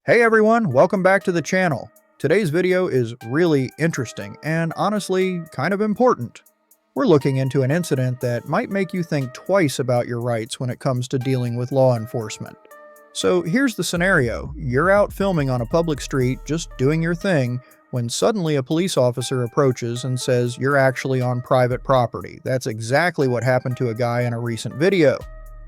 Hey everyone, welcome back to the channel. Today's video is really interesting and honestly kind of important. We're looking into an incident that might make you think twice about your rights when it comes to dealing with law enforcement. So here's the scenario. You're out filming on a public street, just doing your thing, when suddenly a police officer approaches and says you're actually on private property. That's exactly what happened to a guy in a recent video.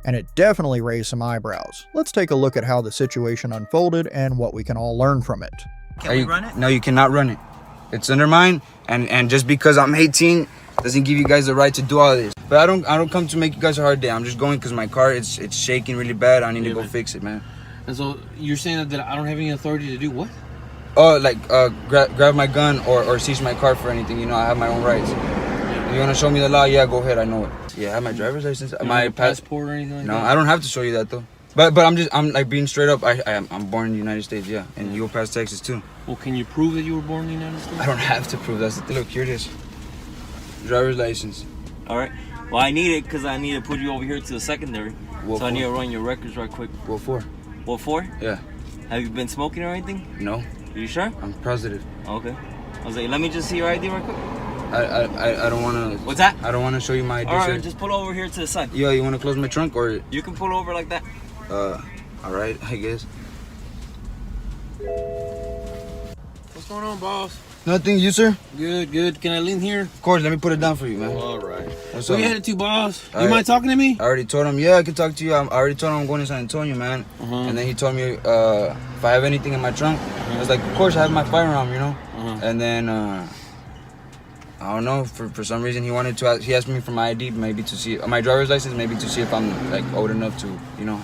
And it definitely raised some eyebrows. Let's take a look at how the situation unfolded and what we can all learn from it. Can we run it? No, you cannot run it. It's under mine, and just because I'm 18 doesn't give you guys the right to do all this. But I don't come to make you guys a hard day. I'm just going because my car it's shaking really bad. I need to go fix it, man. And so you're saying that I don't have any authority to do what? Oh, like grab my gun or seize my car for anything. You know, I have my own rights. If you want to show me the law, yeah, go ahead. I know it. Yeah, I have my driver's license, my passport or anything like that? No, I don't have to show you that though. But I'm like being straight up. I'm born in the United States, yeah, and you'll pass Texas too. Well, can you prove that you were born in the United States? I don't have to prove that. Look, here it is. Driver's license. All right. Well, I need it because I need to put you over here to the secondary. What so for? I need to run your records right quick. What for? What for? Yeah. Have you been smoking or anything? No. Are you sure? I'm positive. Okay. I was like, let me just see your ID right quick. I don't want to. What's that? I don't want to show you my ID. All right, sir. just pull over here to the side. Yeah, you want to close my trunk or? You can pull over like that. All right, I guess. What's going on, boss? Nothing, you sir? Good. Can I lean here? Of course, let me put it down for you, man. All right. What's Where up? you headed to, boss? All You right. mind talking to me? I already told him, yeah, I can talk to you. I already told him I'm going to San Antonio, man. And then he told me if I have anything in my trunk. I was like, of course, I have my firearm, you know? And then, I don't know, for some reason he wanted to, he asked me for my ID, maybe to see, my driver's license, maybe to see if I'm like old enough to, you know,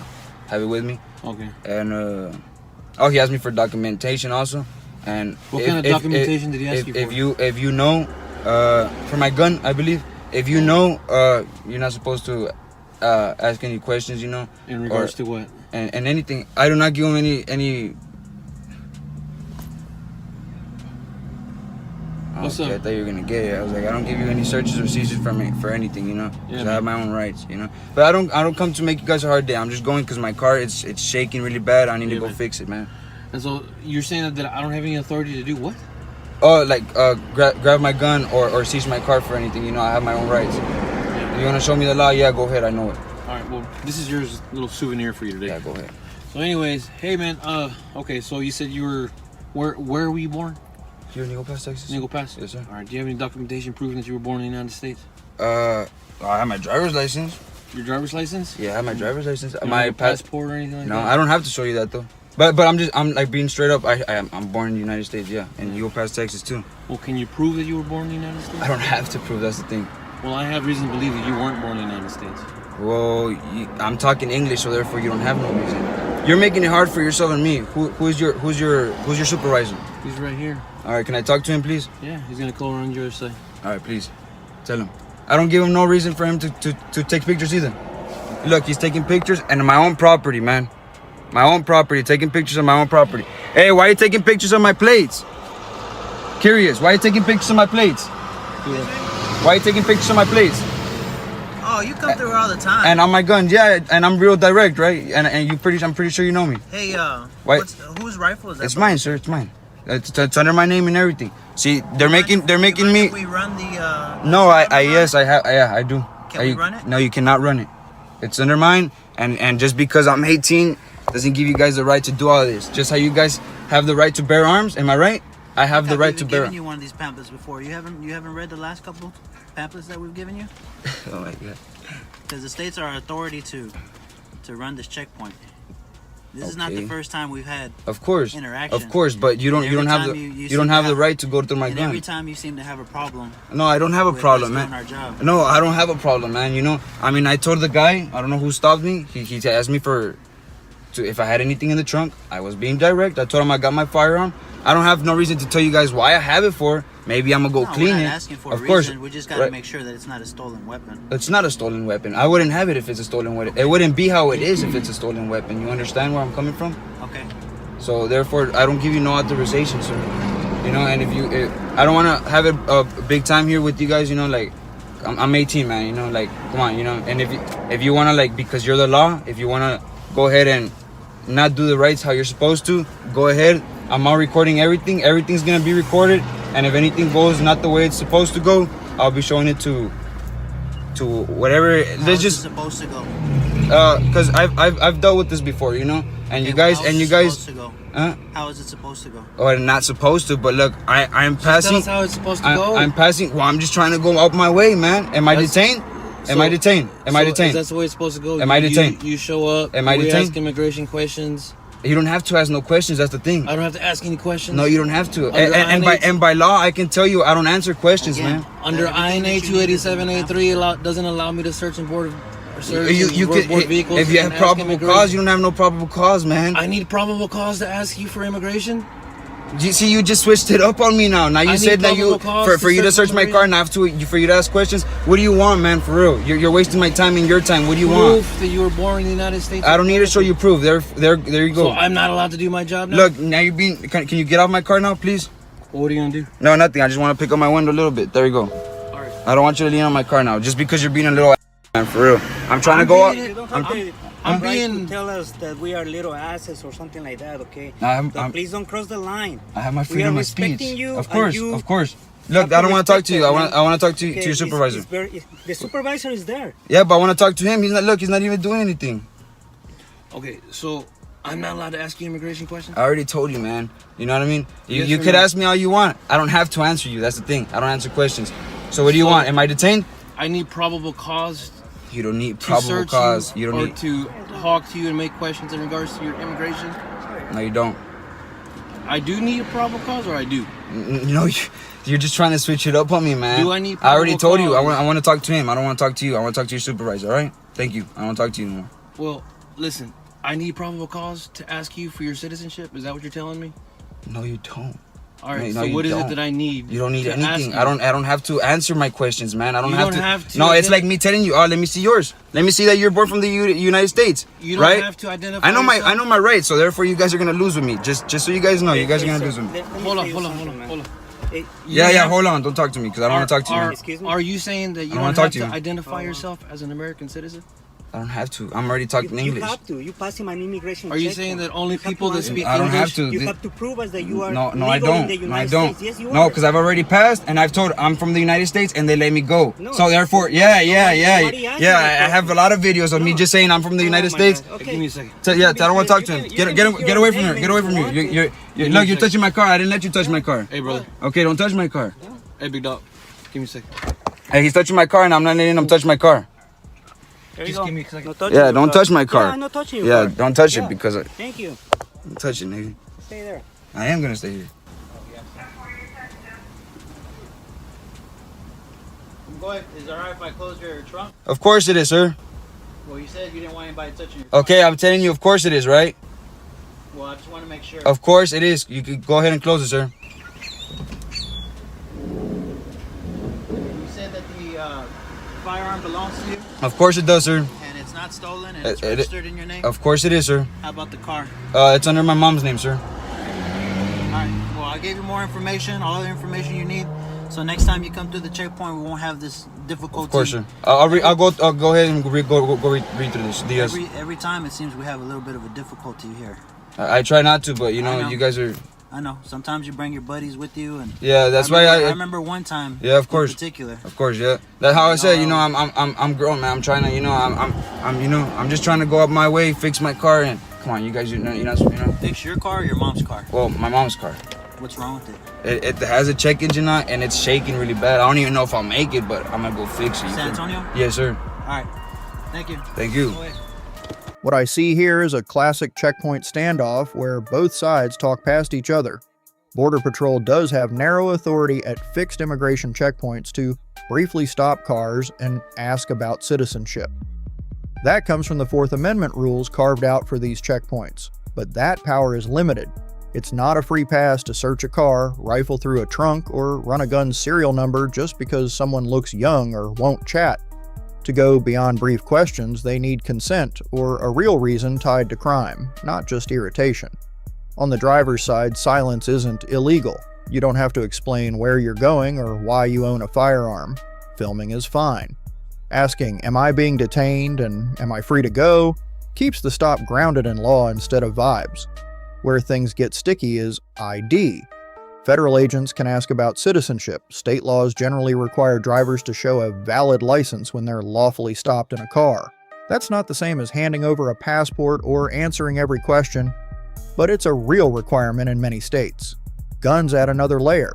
have it with me. Okay. And, he asked me for documentation also. And what kind of documentation did he ask you for? If you know, for my gun, I believe, if you know, you're not supposed to ask any questions, you know. In regards to what? And anything. I do not give him any. What's Okay, up? I thought you were gonna get it. I was like, I don't give you any searches or seizures for anything, you know. Yeah, 'Cause I have my own rights, you know. But I don't come to make you guys a hard day. I'm just going because my car it's shaking really bad. I need to go fix it, man. And so you're saying that I don't have any authority to do what? Oh, like grab my gun or seize my car for anything, you know. I have my own rights. If you want to show me the law, yeah, go ahead. I know it. All right. Well, this is yours, little souvenir for you today. Yeah, go ahead. So, anyways, hey man. Okay. So you said you were where were you born? Here in Eagle Pass, Texas. Eagle Pass. Yes, sir. All right. Do you have any documentation proving that you were born in the United States? I have my driver's license. Your driver's license? Yeah, I have my driver's license. You My have a passport or anything like No, that? I don't have to show you that though. But I'm like being straight up. I'm born in the United States, yeah, and Eagle Pass, Texas too. Well, can you prove that you were born in the United States? I don't have to prove. That's the thing. Well, I have reason to believe that you weren't born in the United States. Well, I'm talking English, so therefore you don't have no reason. You're making it hard for yourself and me. Who's your supervisor? He's right here. All right, can I talk to him, please? Yeah, he's gonna call around your side. All right, please, tell him. I don't give him no reason for him to take pictures either. Look, he's taking pictures and my own property, man. My own property, taking pictures of my own property. Hey, why are you taking pictures of my plates? Curious, why are you taking pictures of my plates? Why are you taking pictures of my plates? Oh, you come through all the time. And on my guns, yeah, and I'm real direct, right? And I'm pretty sure you know me. Hey, Why- whose rifle is that? It's bro? mine, sir. It's mine. It's under my name and everything. See, they're making You mind me. if we run the. No, I do. Can we run it? No, you cannot run it. It's under mine, and just because I'm 18 doesn't give you guys the right to do all this. Just how you guys have the right to bear arms, am I right? I have the right to bear. I've given you one of these pamphlets before. You haven't read the last couple pamphlets that we've given you? Oh my god. Because the states are our authority to run this checkpoint. This is not the Okay. first time we've had. Of course. Interaction. Of course, but you don't And every have time the you you seem don't to have the have- right to go through my And gun. every time you seem to have a problem. No, I don't have a with problem, us doing man. our job. No, I don't have a problem, man. You know, I mean, I told the guy, I don't know who stopped me. He asked me if I had anything in the trunk. I was being direct. I told him I got my firearm. I don't have no reason to tell you guys why I have it for. Maybe I'm gonna go No, clean we're it. not asking for Of a course, reason. We just got to right. make sure that it's not a stolen weapon. It's not a stolen weapon. I wouldn't have it if it's a stolen weapon. It wouldn't be how it is if it's a stolen weapon. You understand where I'm coming from? Okay. So therefore, I don't give you no authorization, sir. You know, and I don't want to have a big time here with you guys. You know, like I'm 18, man. You know, like come on, you know. And if you want to, like, because you're the law, if you want to go ahead and not do the rights how you're supposed to, go ahead. I'm all recording everything. Everything's gonna be recorded, and if anything goes not the way it's supposed to go, I'll be showing it to whatever. Let's just supposed to go. Cause I've dealt with this before, you know, and you guys supposed to go? Huh? How is it supposed to go? Oh, I'm not supposed to, but look, I'm passing. Tell us how it's supposed to go. I'm passing. Well, I'm just trying to go up my way, man. Am I detained? Am I detained? Am I detained? That's the way it's supposed to go. Am I detained? You show up. Am I we detained? ask immigration questions. You don't have to ask no questions. That's the thing. I don't have to ask any questions. No, you don't have to. Under And by law, I can tell you I don't answer questions, Again, man. Under everything INA that you need to do, 287A3 doesn't allow me to search and board You could, vehicles. if you and have ask probable immigration. cause, you don't have no probable cause, man. I need probable cause to ask you for immigration. You see, you just switched it up on me now. Now you I said need that you probable cause for you to search my car, and I have to for you to ask questions. What do you want, man? For real, you're wasting my time and your time. What do you want? Proof that you were born in the United States. I don't need to show you proof. There you go. So I'm not allowed to do my job now. Look, now you're being. Can you get off my car now, please? Well, what are you gonna do? No, nothing. I just want to pick up my window a little bit. There you go. All right. I don't want you to lean on my car now, just because you're being a little man. For real, I'm trying to go up. You don't I'm- have to I'm try being- to tell us that we are little asses or something like that, okay? I'm- But I'm- please don't cross the line. I have my We freedom are of speech. respecting you, Of and course, you of course. Look, have I don't want to talk respect to you. it, I want to talk to Okay, your supervisor. the supervisor is there. Yeah, but I want to talk to him. He's not. Look, he's not even doing anything. Okay, so I'm not allowed to ask you immigration questions. I already told you, man. You know what I mean? Yes You or could no? ask me all you want. I don't have to answer you. That's the thing. I don't answer questions. So what do you So- want? Am I detained? I need probable cause You don't need to probable search cause. you, You don't or need. to talk to you and make questions in regards to your immigration. No, you don't. I do need a probable cause, or I do. No, you're just trying to switch it up on me, man. Do I need I already probable told you. cause? I want to talk to him. I don't want to talk to you. I want to talk to your supervisor. All right? Thank you. I don't want to talk to you anymore. Well, listen, I need probable cause to ask you for your citizenship. Is that what you're telling me? No, you don't. All right. No, so you what is don't. it that I need? You don't need to ask anything. you? I don't have to answer my questions, man. I don't You have don't to. have to No, it's identi- like me telling you, oh, let me see yours. Let me see that you're born from the United States. You don't right? have to identify. I know yourself. my rights, so therefore you guys are gonna lose with me. Just so you guys know, you guys are gonna Hey, lose sir, with me. let me Hold tell on, you hold on, something, hold on, man. hold on. Hey, You Yeah, have- hold on. Don't talk to me because I don't want to talk to you. Excuse me? Are you saying that you I don't wanna have talk to to you. identify yourself as an American citizen? I don't have to. I'm already talking you English. have to. You pass him an immigration Are you checkpoint. saying that only You have people to that answer- speak I don't have English? to. You have to prove us that you are No, I legal in don't. the No, I United don't. States. Yes, you No, are. because I've already passed, and I've told I'm from the United States, and they let me go. No, So therefore, yeah. nobody asked you that I have a lot of videos of me No. just saying I'm from the Oh United my States. God. Hey, give me a second. So, yeah, I don't want to talk to him. You Get can make get away your from here. name Get away if from you here. want Look, me you're a second. touching my car. I didn't let you touch my car. Hey, brother. Okay, don't touch my car. Hey, big dog. Give me a second. Hey, he's touching my car, and I'm not letting him touch my car. There you Just go. give me a second. No touching Yeah, your don't car. touch my car. Yeah, I'm not touching your Yeah, car. don't touch Yeah. it because Thank you. don't touch it, nigga. Stay there. I am gonna stay here. Go ahead. Is it alright if I close your trunk? Of course it is, sir. Well, you said you didn't want anybody touching your Okay, I'm telling you, of course it is, right? Well, I just want to make sure. Of course it is. You can go ahead and close it, sir. You said that the firearm belongs to you Of course it does, sir. and it's not stolen and it's It- registered in your name. Of course it is, sir. How about the car? It's under my mom's name, sir. All right. Well, I gave you more information, all the information you need. So next time you come to the checkpoint, we won't have this difficulty. Of course, sir. I'll go ahead and read through this. Yes. Every time it seems we have a little bit of a difficulty here. I try not to, but you I know, know. you guys are. I know. Sometimes you bring your buddies with you, and Yeah, that's I why remember, I I. remember one time. Yeah, of course. In particular. Of course, yeah. That's how I said. You know, I'm grown, man. I'm trying to, you know, I'm just trying to go up my way, fix my car, and come on, you guys, you're not. Fix your car or your mom's car? Well, my mom's car. What's wrong with it? It has a check engine on, and it's shaking really bad. I don't even know if I'll make it, but I'm gonna go fix it. You San feel me? Antonio? Yes, sir. All right. Thank you. Thank you. Go ahead. What I see here is a classic checkpoint standoff where both sides talk past each other. Border Patrol does have narrow authority at fixed immigration checkpoints to briefly stop cars and ask about citizenship. That comes from the Fourth Amendment rules carved out for these checkpoints, but that power is limited. It's not a free pass to search a car, rifle through a trunk, or run a gun's serial number just because someone looks young or won't chat. To go beyond brief questions, they need consent or a real reason tied to crime, not just irritation. On the driver's side, silence isn't illegal. You don't have to explain where you're going or why you own a firearm. Filming is fine. Asking, "Am I being detained and am I free to go?" keeps the stop grounded in law instead of vibes. Where things get sticky is ID. Federal agents can ask about citizenship. State laws generally require drivers to show a valid license when they're lawfully stopped in a car. That's not the same as handing over a passport or answering every question, but it's a real requirement in many states. Guns add another layer.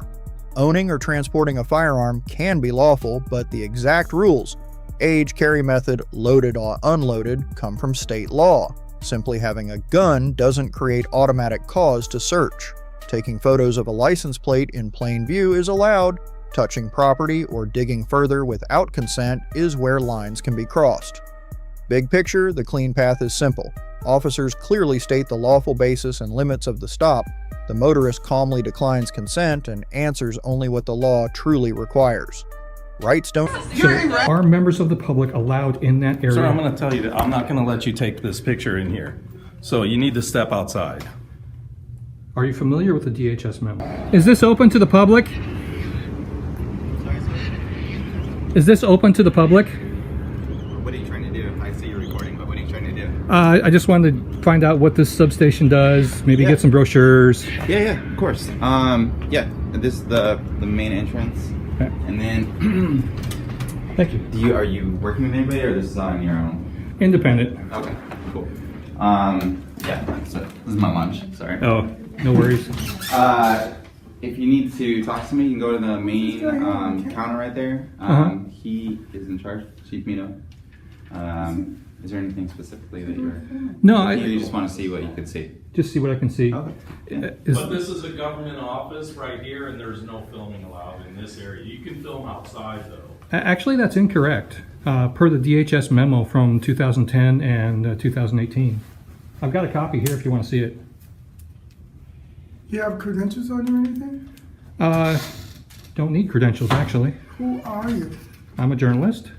Owning or transporting a firearm can be lawful, but the exact rules, age, carry method, loaded or unloaded, come from state law. Simply having a gun doesn't create automatic cause to search. Taking photos of a license plate in plain view is allowed. Touching property or digging further without consent is where lines can be crossed. Big picture, the clean path is simple. Officers clearly state the lawful basis and limits of the stop. The motorist calmly declines consent and answers only what the law truly requires. Rights don't... So are members of the public allowed in that area? Sir, I'm going to tell you that I'm not going to let you take this picture in here. So you need to step outside. Are you familiar with the DHS memo? Is this open to the public? Is this open to the public? What are you trying to do? I see you're recording, but what are you trying to do? I just wanted to find out what this substation does, maybe get some brochures. Yeah, of course. Yeah, this is the main entrance. Okay. And then, Thank you. are you working with anybody, or this is on your own? Independent. Okay, cool. Yeah, so this is my lunch, sorry. Oh, no worries. If you need to talk to me, you can go to the main counter right there. He is in charge, Chief Mito. Is there anything specifically that you're... No, you just want to see what you could see? just see what I can see. Okay. Yeah. But this is a government office right here, and there's no filming allowed in this area. You can film outside, though. Actually, that's incorrect. Per the DHS memo from 2010 and 2018. I've got a copy here if you want to see it. You have credentials on you or anything? Don't need credentials, actually. Who are you? I'm a journalist,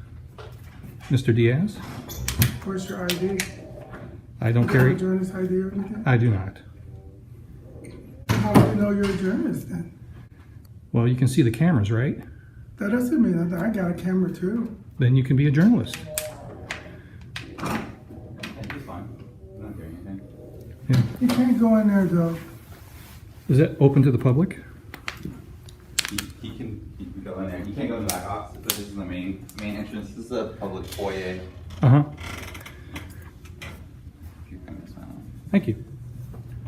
Mr. Diaz. Where's your ID? I don't You have carry. a journalist ID or anything? I do not. How do you know you're a journalist then? Well, you can see the cameras, right? That doesn't mean nothing. I got a camera too. Then you can be a journalist. He's fine. I'm not doing anything. Yeah. You can't go in there though. Is that open to the public? He can go in there. You can't go in the back office, but this is the main entrance. This is a public foyer. Uh-huh. If you kind of smile. Thank you.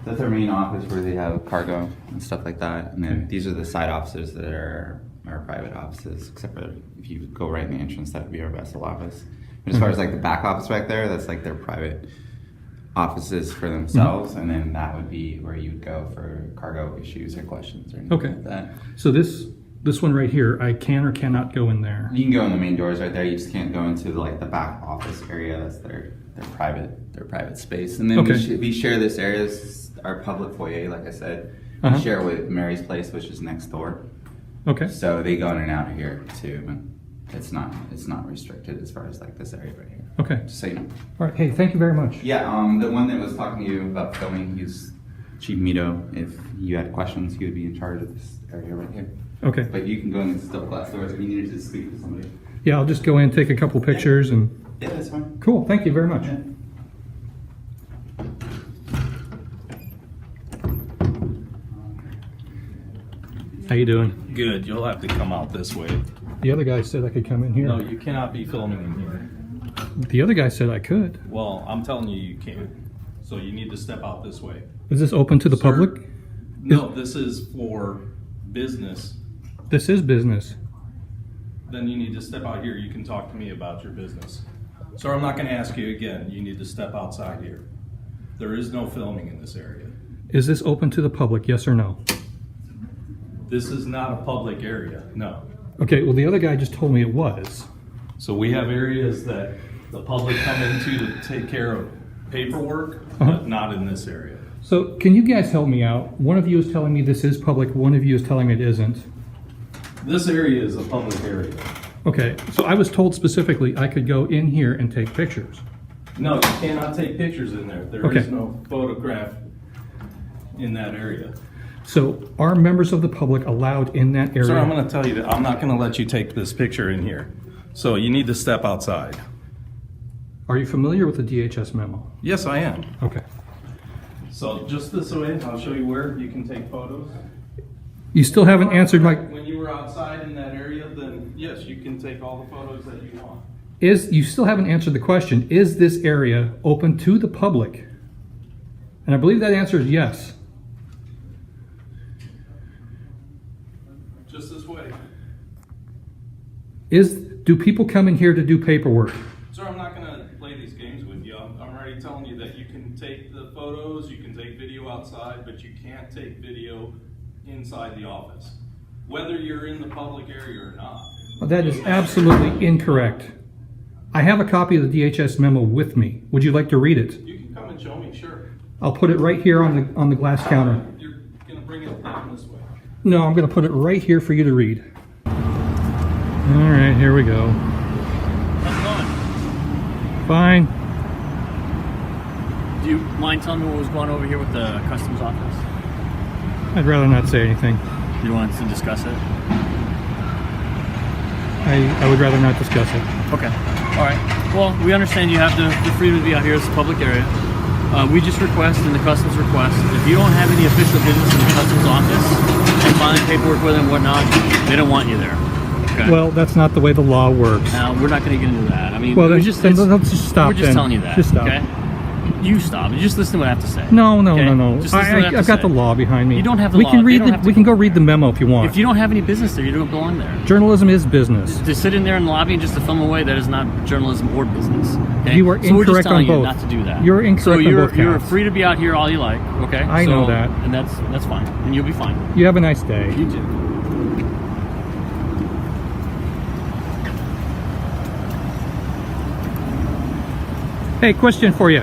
That's our main office where they have cargo and stuff like that. And then Okay. these are the side offices that are our private offices, except for if you go right in the entrance, that would be our vessel office. But as far as like the back office back there, that's like their private offices for themselves. And then that would be where you would go for cargo issues or questions or anything Okay. like that. So this one right here, I can or cannot go in there. You can go in the main doors right there. You just can't go into like the back office area. That's their private space. And then Okay. we share this area. This is our public foyer, like I said. Uh-huh. We share with Mary's Place, which is next door. Okay. So they go in and out of here too. But it's not restricted as far as like this area right here. Okay. Just so you know. All right. Hey, thank you very much. Yeah. The one that was talking to you about filming, he's Chief Mito. If you had questions, he would be in charge of this area right here. Okay. But you can go in these double glass doors if you needed to speak to somebody. Yeah, I'll just go in, take a couple pictures, and Yeah, that's fine. cool. Thank you very much. Yeah. How you doing? Good. You'll have to come out this way. The other guy said I could come in here. No, you cannot be filming in here. The other guy said I could. Well, I'm telling you, you can't. So you need to step out this way. Is this open to the Sir? public? No, this is for business. This is business. Then you need to step out here. You can talk to me about your business. Sir, I'm not going to ask you again. You need to step outside here. There is no filming in this area. Is this open to the public? Yes or no? This is not a public area, no. Okay, well, the other guy just told me it was. So we have areas that the public come into to take care of paperwork, Uh-huh. but not in this area. So can you guys help me out? One of you is telling me this is public, one of you is telling me it isn't. This area is a public area. Okay, so I was told specifically I could go in here and take pictures. No, you cannot take pictures in there. There Okay. is no photograph in that area. So are members of the public allowed in that area? Sir, I'm going to tell you that I'm not going to let you take this picture in here. So you need to step outside. Are you familiar with the DHS memo? Yes, I am. Okay. So just this way, I'll show you where you can take photos. You still haven't answered my... When you were outside in that area, then yes, you can take all the photos that you want. You still haven't answered the question, is this area open to the public? And I believe that answer is yes. Just this way. Do people come in here to do paperwork? Sir, I'm not going to play these games with you. I'm already telling you that you can take the photos, you can take video outside, but you can't take video inside the office, whether you're in the public area or not. Well, that is absolutely incorrect. I have a copy of the DHS memo with me. Would you like to read it? You can come and show me, sure. I'll put it right here on the glass counter. You're going to bring it down this way. No, I'm going to put it right here for you to read. All right, here we go. How's it going? Fine. Do you mind telling me what was going over here with the customs office? I'd rather not say anything. You don't want us to discuss it? I would rather not discuss it. Okay. All right. Well, we understand you have the freedom to be out here. It's a public area. We just request, and the customs request, if you don't have any official business in the customs office and filing paperwork with them and whatnot, they don't want you there. Okay? Well, that's not the way the law works. Now, we're not going to get into that. I mean, Well, then, let's just stop. We're just telling you that. Just stop. Okay? You stop. You just listen to what I have to say. No. Just listen to what I have I've to got say. the law behind me. You don't have the we law. Can You read don't have to we can go read the memo if you want. If you don't have any business there, you don't belong there. Journalism is business. To sit in there and lobby and just to film away, that is not journalism or business. Okay? You are so we're just incorrect telling on you both. not to do that. You're incorrect so on both you're counts. free to be out here all you like. Okay. I know that. And that's fine. And you'll be fine. You have a nice day. You too. Hey, question for you.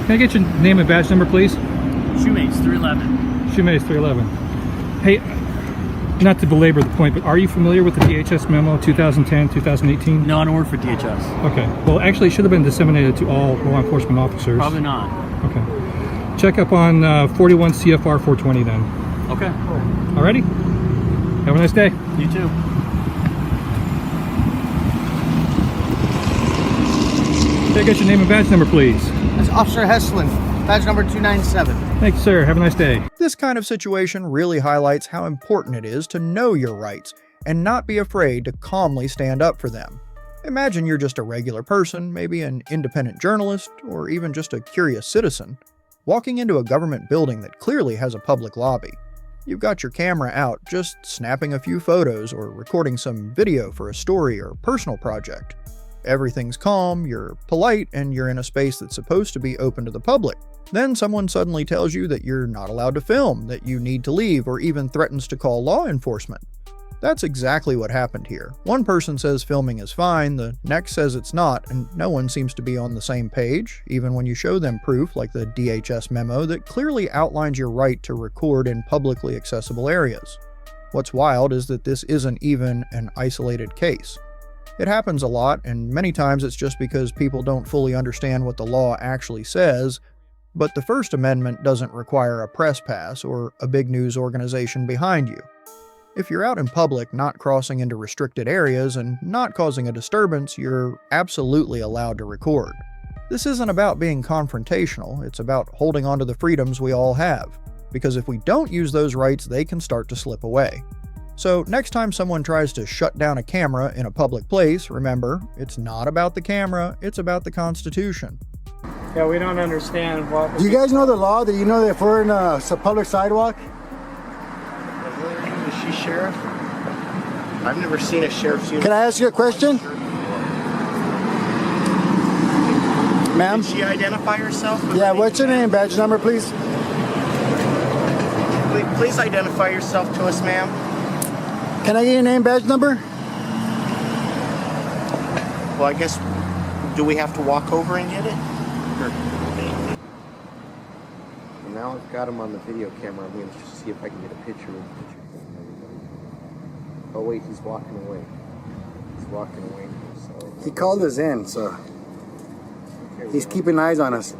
Can I get your name and badge number, please? Shoemates 311. Shoemates 311. Hey, not to belabor the point, but are you familiar with the DHS memo 2010, 2018? No, I don't work for DHS. Okay. Well, actually, it should have been disseminated to all law enforcement officers. Probably not. Okay. Check up on 41 CFR 420 then. Okay. Alrighty? Have a nice day. You too. Can I get your name and badge number, please? That's Officer Heslin, badge number 297. Thanks, sir. Have a nice day. This kind of situation really highlights how important it is to know your rights and not be afraid to calmly stand up for them. Imagine you're just a regular person, maybe an independent journalist, or even just a curious citizen, walking into a government building that clearly has a public lobby. You've got your camera out, just snapping a few photos or recording some video for a story or personal project. Everything's calm, you're polite, and you're in a space that's supposed to be open to the public. Then someone suddenly tells you that you're not allowed to film, that you need to leave, or even threatens to call law enforcement. That's exactly what happened here. One person says filming is fine, the next says it's not, and no one seems to be on the same page, even when you show them proof like the DHS memo that clearly outlines your right to record in publicly accessible areas. What's wild is that this isn't even an isolated case. It happens a lot, and many times it's just because people don't fully understand what the law actually says, but the First Amendment doesn't require a press pass or a big news organization behind you. If you're out in public not crossing into restricted areas and not causing a disturbance, you're absolutely allowed to record. This isn't about being confrontational, it's about holding on to the freedoms we all have, because if we don't use those rights, they can start to slip away. So next time someone tries to shut down a camera in a public place, remember, it's not about the camera, it's about the Constitution. Yeah, we don't understand what... Do you guys know the law? Do you know that if we're in a public sidewalk? Is she sheriff? I've never seen a sheriff's uniform. Can I ask you a question? Ma'am? Did she identify herself? Yeah, what's your name, badge number, please? Please identify yourself to us, ma'am. Can I get your name, badge number? Well, I guess, do we have to walk over and get it? Well, now I've got him on the video camera. I'm going to just see if I can get a picture of him. Oh, wait, he's walking away. He's walking away. So. He called us in, so he's keeping eyes on us.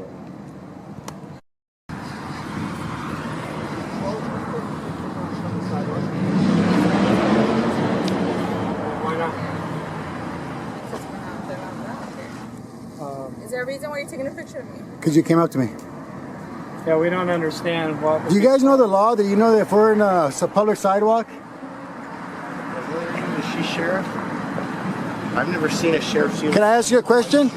there a reason why you're taking a picture of me? Because you came up to me. Yeah, we don't understand what. Do you guys know the law that you know that if we're in a public sidewalk? Is she sheriff? I've never seen a sheriff's uniform. Can I ask you a question?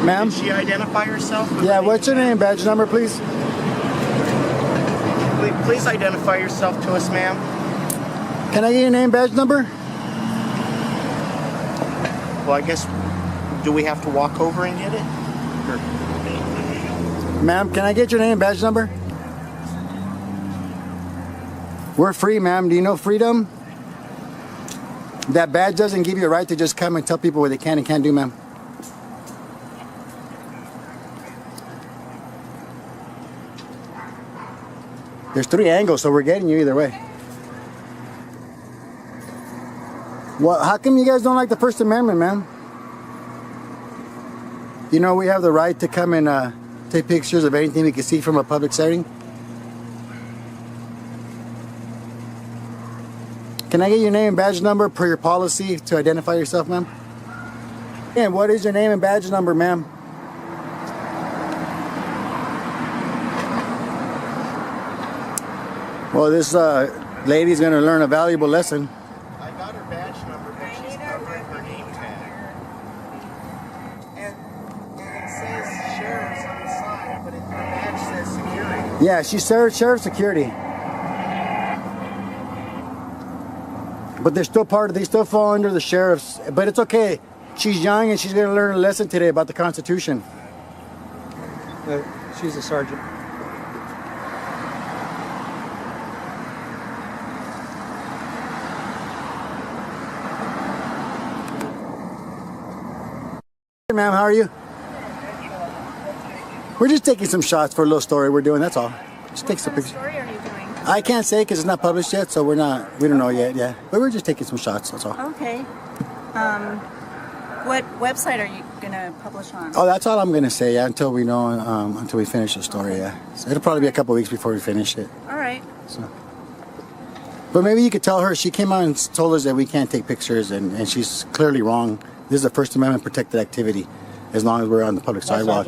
Ma'am? Did she identify herself? Yeah, what's your name, badge number, please? Please identify yourself to us, ma'am. Can I get your name, badge number? Well, I guess, do we have to walk over and get it? Ma'am, can I get your name, badge number? We're free, ma'am. Do you know freedom? That badge doesn't give you a right to just come and tell people what they can and can't do, ma'am. There's 3 angles, so we're getting you either way. Well, how come you guys don't like the First Amendment, ma'am? You know we have the right to come and take pictures of anything we can see from a public setting. Can I get your name and badge number per your policy to identify yourself, ma'am? And what is your name and badge number, ma'am? Well, this lady's gonna learn a valuable lesson. I got her badge number, but she's covering her name tag. And it says sheriff's on the side, but her badge says security. Yeah, she's sheriff security. But they're still they still fall under the sheriff's, but it's okay. She's young and she's gonna learn a lesson today about the Constitution. She's a sergeant. Ma'am, how are you? We're just taking some shots for a little story we're doing, that's all. Just take some pictures. What story are you doing? I can't say because it's not published yet, so we don't know yet, yeah. But we're just taking some shots, that's all. Okay. What website are you gonna publish on? Oh, that's all I'm gonna say, yeah, until we know, until we finish the story, yeah. So it'll probably be a couple weeks before we finish it. All right. So. But maybe you could tell her, she came out and told us that we can't take pictures, and she's clearly wrong. This is a First Amendment protected activity, as long as we're on the public sidewalk.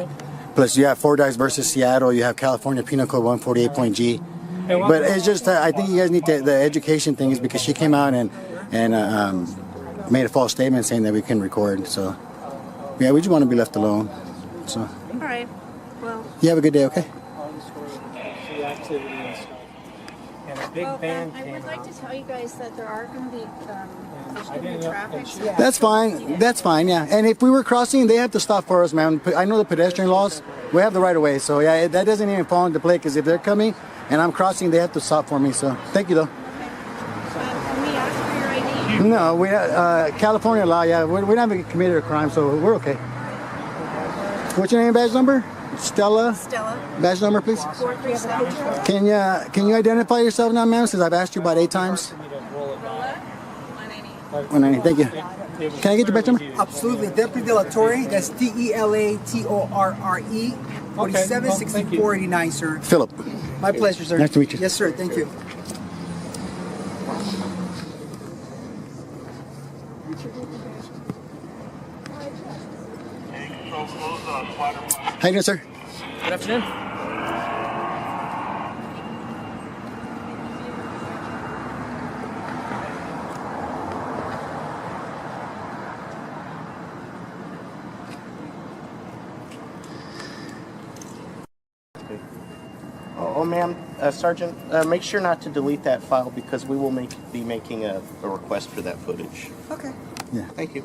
Plus, you have Fordyce versus Seattle, you have California Penal Code 148.G. But it's just, I think you guys need to, the education thing is because she came out and made a false statement saying that we can record. So, yeah, we just want to be left alone. So. All right. Well. You have a good day, okay? I would like to tell you guys that there are going to be there's going to be traffic. That's fine. That's fine. Yeah. And if we were crossing, they have to stop for us, man. I know the pedestrian laws. We have the right of way. So yeah, that doesn't even fall into play because if they're coming and I'm crossing, they have to stop for me. So thank you, though. Can we ask for your ID? No, we California law. Yeah, we haven't committed a crime, so we're okay. What's your name, badge number? Stella. Stella. Badge number, please. 437. Can you identify yourself now, ma'am? Since I've asked you about 8 times. 190. Thank you. Can I get your badge number? Absolutely. Deputy De La Torre. That's DELATORRE. 476489, sir. Philip. My pleasure, sir. Nice to meet you. Yes, sir. Thank you. How you doing, sir? Good afternoon. Oh, ma'am, Sergeant, make sure not to delete that file because we will be making a request for that footage. Okay. Yeah. Thank you.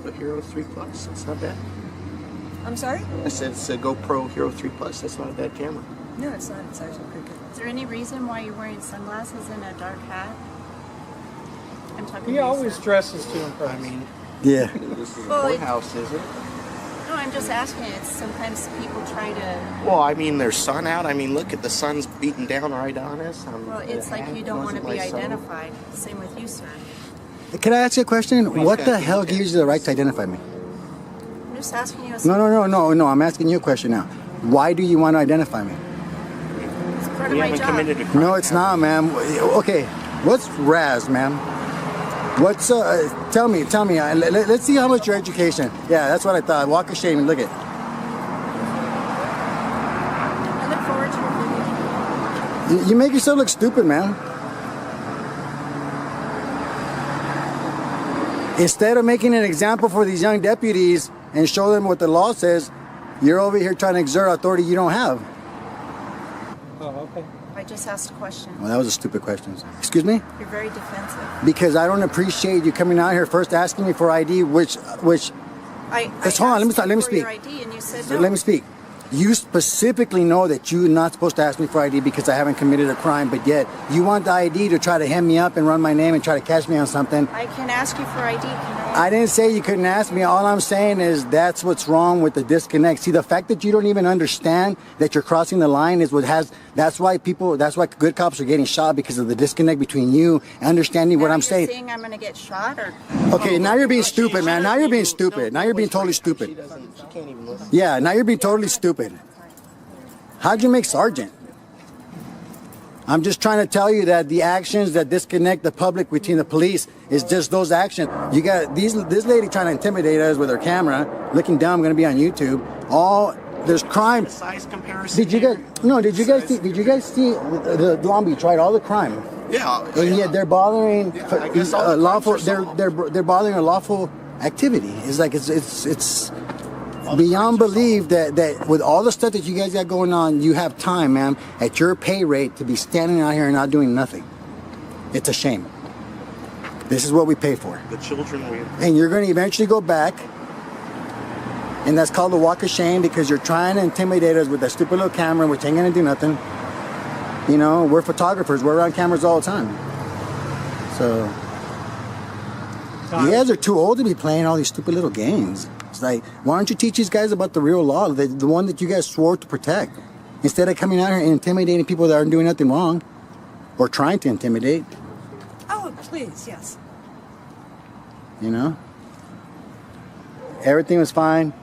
The Hero 3 Plus, that's not bad. I'm sorry? I said it's a GoPro Hero 3 Plus, that's not a bad camera. No, it's not. It's actually pretty good. Is there any reason why you're wearing sunglasses and a dark hat? I'm talking to He you, always sir. dresses to impress. I mean, Yeah. this is Well, a courthouse, is it? No, I'm just asking. It's sometimes people try to. Well, I mean, there's sun out. I mean, look at the sun's beating down right on us. Well, it's like you don't want to be identified. Same with you, sir. Can I ask you a question? Please, What the Captain. hell gives you the right to identify me? I'm just asking you a No. I'm asking you a question now. Why do you want to identify me? It's part We of my haven't job. committed a crime. No, it's not, ma'am. Okay, What's Raz, ma'am? What's tell me. Let's see how much your education. Yeah, that's what I thought. Walk of shame. Look it. I look forward to your video. You make yourself look stupid, man. Instead of making an example for these young deputies and show them what the law says, you're over here trying to exert authority you don't have. Oh, okay. I just asked a question. Well, that was a stupid question. Excuse me? You're very defensive. Because I don't appreciate you coming out here first asking me for ID, which hold on, let me speak. Your ID and you said no. Let me speak. You specifically know that you're not supposed to ask me for ID because I haven't committed a crime, but yet you want the ID to try to hem me up and run my name and try to catch me on something. I can ask you for ID. I didn't say you couldn't ask me. All I'm saying is that's what's wrong with the disconnect. See, the fact that you don't even understand that you're crossing the line is that's why good cops are getting shot, because of the disconnect between you and understanding what I'm saying. You're saying I'm going to get shot or? Okay, now you're being stupid, man. Now you're being stupid. Now you're being totally stupid. Yeah, now you're being totally stupid. How'd you make sergeant? I'm just trying to tell you that the actions that disconnect the public between the police is just those actions. You got this lady trying to intimidate us with her camera, looking dumb, going to be on YouTube. There's crime. The size comparison. Did you guys see the Long Beach, right? All the crime. Yeah. And yet they're bothering I guess all the lawful. crimes are They're bothering a lawful activity. It's like it's beyond belief that with all the stuff that you guys got going on, you have time, ma'am, at your pay rate to be standing out here and not doing nothing. It's a shame. This is what we pay for. The children win. And you're going to eventually go back, and that's called the walk of shame, because you're trying to intimidate us with that stupid little camera, which ain't going to do nothing. You know, we're photographers. We're around cameras all the time. So, you guys are too old to be playing all these stupid little games. It's like, why don't you teach these guys about the real law, the one that you guys swore to protect, instead of coming out here and intimidating people that aren't doing nothing wrong, or trying to intimidate. Oh, please, yes. You know? Everything was fine.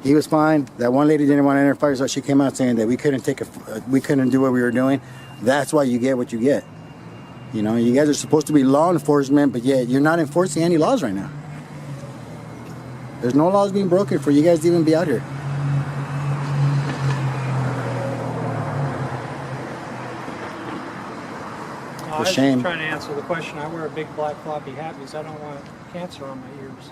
He was fine. That one lady didn't want to enter fire, so she came out saying that we couldn't do what we were doing. That's why you get what you get. You know, you guys are supposed to be law enforcement, but yet you're not enforcing any laws right now. There's no laws being broken for you guys to even be out here. I was shame. just trying to answer the question. I wear a big black floppy hat because I don't want cancer on my ears.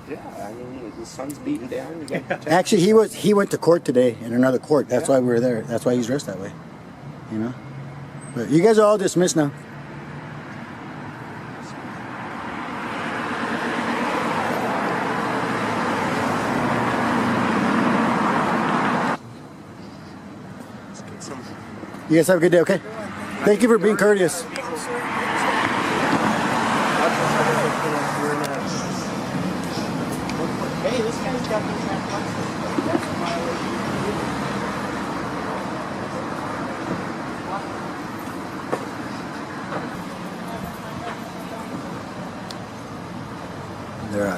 Yeah, I mean, the sun's beating down. You got to Actually, he went to court today in another court. That's why we were there. That's why he's dressed that way. You know? But you guys are all dismissed now. You guys have a good day, okay? Thank you for being courteous. Hey, this guy's got these That's a violation.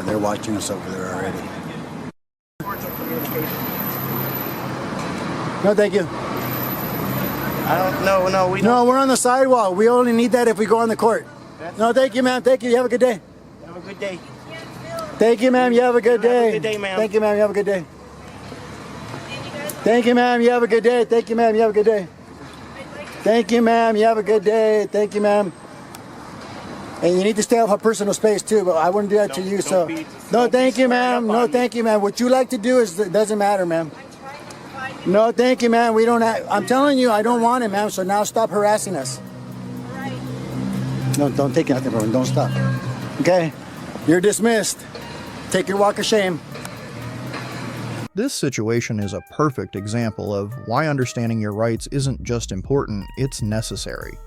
They're watching us over there already. No, thank you. I don't know. No, we don't. No, we're on the sidewalk. We only need that if we go on the court. No, thank you, ma'am. Thank you. You have a good day. Have a good day. Thank you, ma'am. You have a good day. Have a good day, ma'am. Thank you, ma'am. You have a good day. Thank you, ma'am. You have a good day. Thank you, ma'am. You have a good day. Thank you, ma'am. You have a good day. Thank you, ma'am. And you need to stay off our personal space too, but I wouldn't do that to you. So, no, thank you, ma'am. No, thank you, ma'am. What you like to do is it doesn't matter, ma'am. No, thank you, ma'am. We don't have, I'm telling you, I don't want it, ma'am. So now stop harassing us. No, don't take nothing from him. Don't stop. Okay? You're dismissed. Take your walk of shame. This situation is a perfect example of why understanding your rights isn't just important, it's necessary.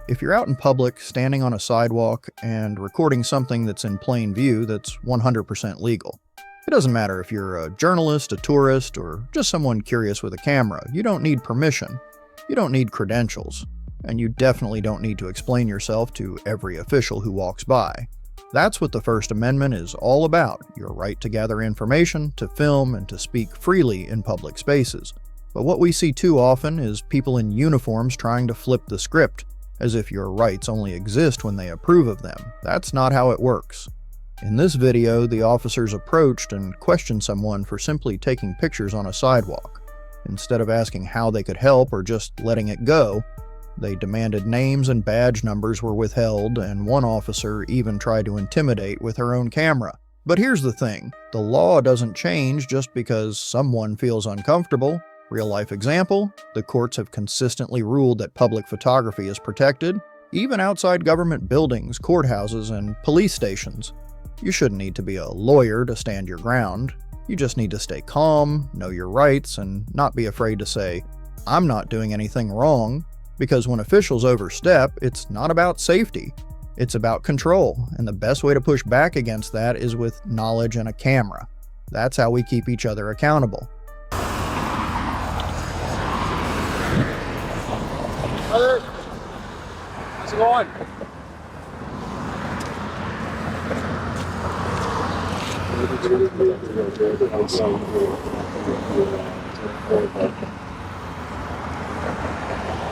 If you're out in public, standing on a sidewalk, and recording something that's in plain view, that's 100% legal. It doesn't matter if you're a journalist, a tourist, or just someone curious with a camera. You don't need permission. You don't need credentials. And you definitely don't need to explain yourself to every official who walks by. That's what the First Amendment is all about, your right to gather information, to film, and to speak freely in public spaces. But what we see too often is people in uniforms trying to flip the script, as if your rights only exist when they approve of them. That's not how it works. In this video, the officers approached and questioned someone for simply taking pictures on a sidewalk. Instead of asking how they could help or just letting it go, they demanded names and badge numbers were withheld, and one officer even tried to intimidate with her own camera. But here's the thing, the law doesn't change just because someone feels uncomfortable. Real life example, the courts have consistently ruled that public photography is protected, even outside government buildings, courthouses, and police stations. You shouldn't need to be a lawyer to stand your ground. You just need to stay calm, know your rights, and not be afraid to say, "I'm not doing anything wrong," because when officials overstep, it's not about safety. It's about control, and the best way to push back against that is with knowledge and a camera. That's how we keep each other accountable. Brother, how's it going?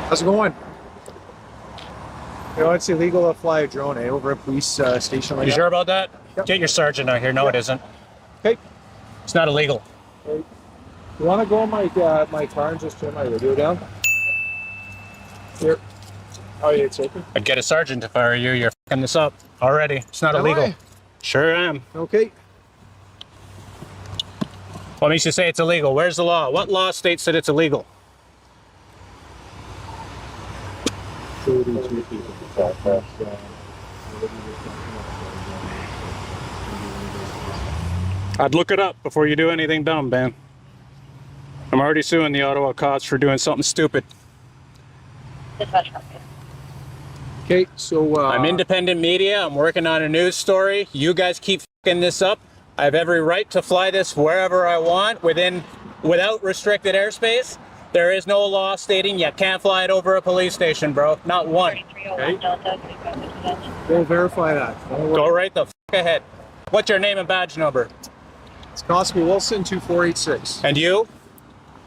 How's it going? You know, it's illegal to fly a drone over a police station like You that. sure about that? Yep. Get your sergeant out here. No, it isn't. Okay. It's not illegal. You want to go on my my car and just turn my radio down? Here. Oh, yeah, it's open. I'd get a sergeant if I were you. You're fucking this up already. It's not Am illegal. I? Sure am. Okay. What makes you say it's illegal? Where's the law? What law states that it's illegal? I'd look it up before you do anything dumb, man. I'm already suing the Ottawa cops for doing something stupid. Okay, so I'm independent media. I'm working on a news story. You guys keep fucking this up. I have every right to fly this wherever I want without restricted airspace. There is no law stating you can't fly it over a police station, bro. Not one. Okay. We'll verify that. Go right the fuck ahead. What's your name and badge number? It's Constable Wilson 2486. And you?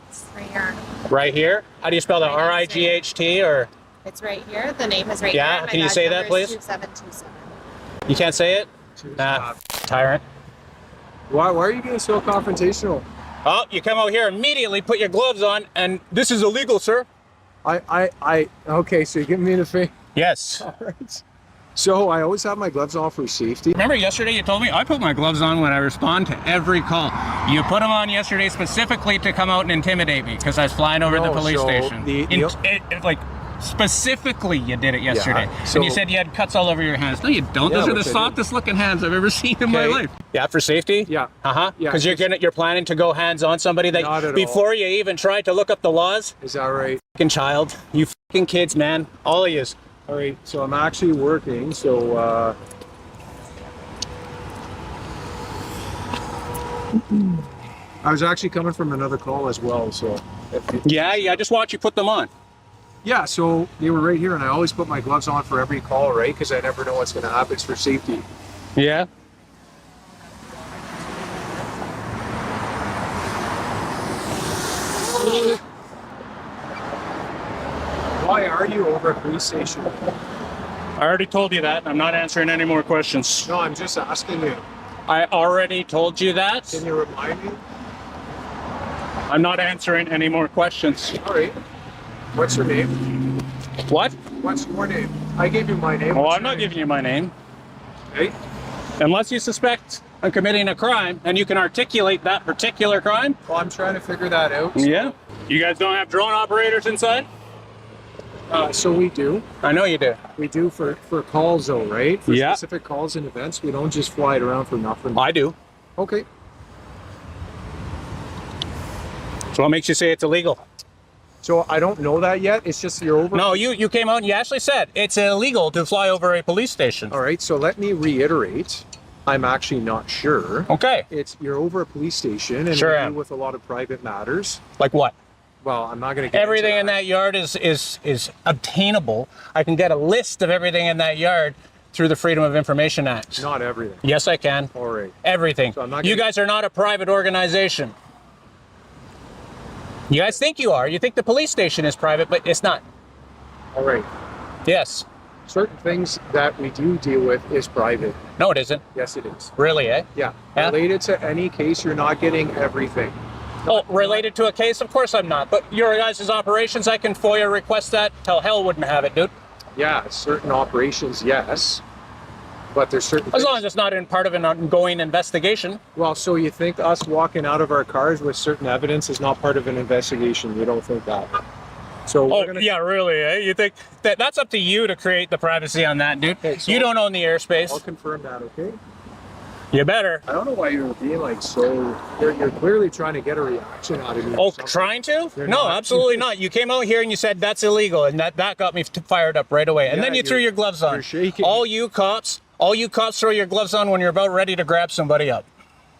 It's right here. Right here? How do you spell that? R-I-G-H-T or? It's right here. The name is right Yeah, here. can you say that, please? 2727. You can't say it? Nah, tyrant. Why are you being so confrontational? Oh, you come out here immediately, put your gloves on, and this is illegal, sir. Okay, so you're giving me the face? Yes. All right. So I always have my gloves on for safety. Remember yesterday you told me I put my gloves on when I respond to every call. You put them on yesterday specifically to come out and intimidate me because I was flying over the police station. Like specifically you did it yesterday. Yeah, so, and you said you had cuts all over your hands. No, you don't. Yeah, Those are the which I softest looking hands I've ever seen in my life. Yeah, for safety? Yeah. Uh-huh. Yeah, Because you're planning to go hands on somebody Not that at before all. you even tried to look up the laws. Is that right? Fucking child. You fucking kids, man. All of yous. All right, so I'm actually working, so I was actually coming from another call as well, so Yeah, I just watch you put them on. yeah, so they were right here, and I always put my gloves on for every call, right? Because I never know what's going to happen. It's for safety. Yeah. Why are you over a police station? I already told you that. I'm not answering any more questions. No, I'm just asking you. I already told you that. Can you remind me? I'm not answering any more questions. All right. What's your name? What? What's your name? I gave you my name. Well, What's I'm your not name? giving you my name. Okay. Unless you suspect I'm committing a crime and you can articulate that particular crime. Well, I'm trying to figure that out. Yeah. You guys don't have drone operators inside? So we do. I know you do. We do for calls though, right? For Yeah. specific calls and events. We don't just fly it around for nothing. I do. Okay. So what makes you say it's illegal? So I don't know that yet. It's just you're over. No, you came out and you actually said it's illegal to fly over a police station. All right. So let me reiterate. I'm actually not sure. Okay. It's you're over a police station and Sure we am. deal with a lot of private matters. Like what? Well, I'm not going to get Everything into in that yard is obtainable. I can get a list of everything in that yard through the Freedom of Information Act. Not everything. Yes, I can. All right. Everything. So I'm not You gonna- guys are not a private organization. You guys think you are. You think the police station is private, but it's not. All right. Yes. Certain things that we do deal with is private. No, it isn't. Yes, it is. Really, eh? Yeah. Yeah. Related to any case, you're not getting everything. Oh, related to a case? Of course I'm not. But your guys' operations, I can FOIA request that. Till hell wouldn't have it, dude. Yeah, certain operations, yes. But there's certain As long as it's not in part of an ongoing investigation. Well, so you think us walking out of our cars with certain evidence is not part of an investigation? You don't think that? So yeah, really, eh? You think that's up to you to create the privacy on that, dude? Okay, so you don't own the airspace. I'll confirm that, okay? You better. I don't know why you're being like so. You're clearly trying to get a reaction out of me. Oh, trying to? You're No, not. absolutely not. You came out here and you said that's illegal, and that got me fired up right away. And Yeah, then you threw your gloves on. You're shaking. All you cops throw your gloves on when you're about ready to grab somebody up.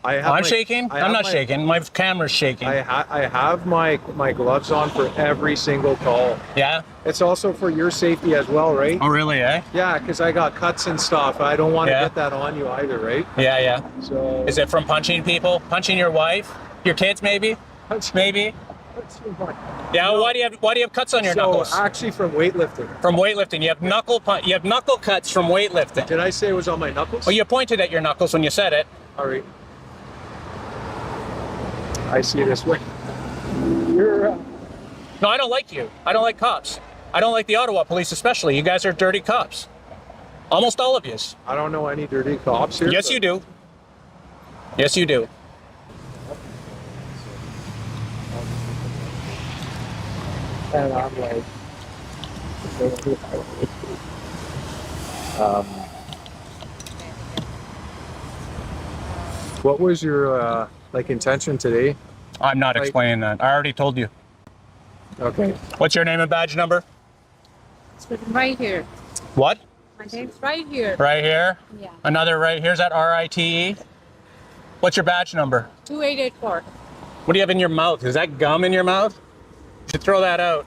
I'm shaking. I'm not shaking. My camera's shaking. I have my gloves on for every single call. Yeah? It's also for your safety as well, right? Oh, really, eh? Yeah, because I got cuts and stuff. I don't want to get that on you either, right? Yeah, yeah. So is it from punching people? Punching your wife? Your kids, maybe? Maybe? Yeah, No. why do you have cuts on your knuckles? Actually from weightlifting. From weightlifting. You have knuckle cuts from weightlifting. Did I say it was on my knuckles? Well, you pointed at your knuckles when you said it. All right. I see it this way. You're No, I don't like you. I don't like cops. I don't like the Ottawa police especially. You guys are dirty cops. Almost all of you. I don't know any dirty cops here. Yes, you do. Yes, you do. And I'm like, what was your like intention today? I'm not explaining that. I already told you. Okay. What's your name and badge number? It's right here. What? My name's right here. Right here? Yeah. Another right here's that RITE. What's your badge number? 2884. What do you have in your mouth? Is that gum in your mouth? You should throw that out.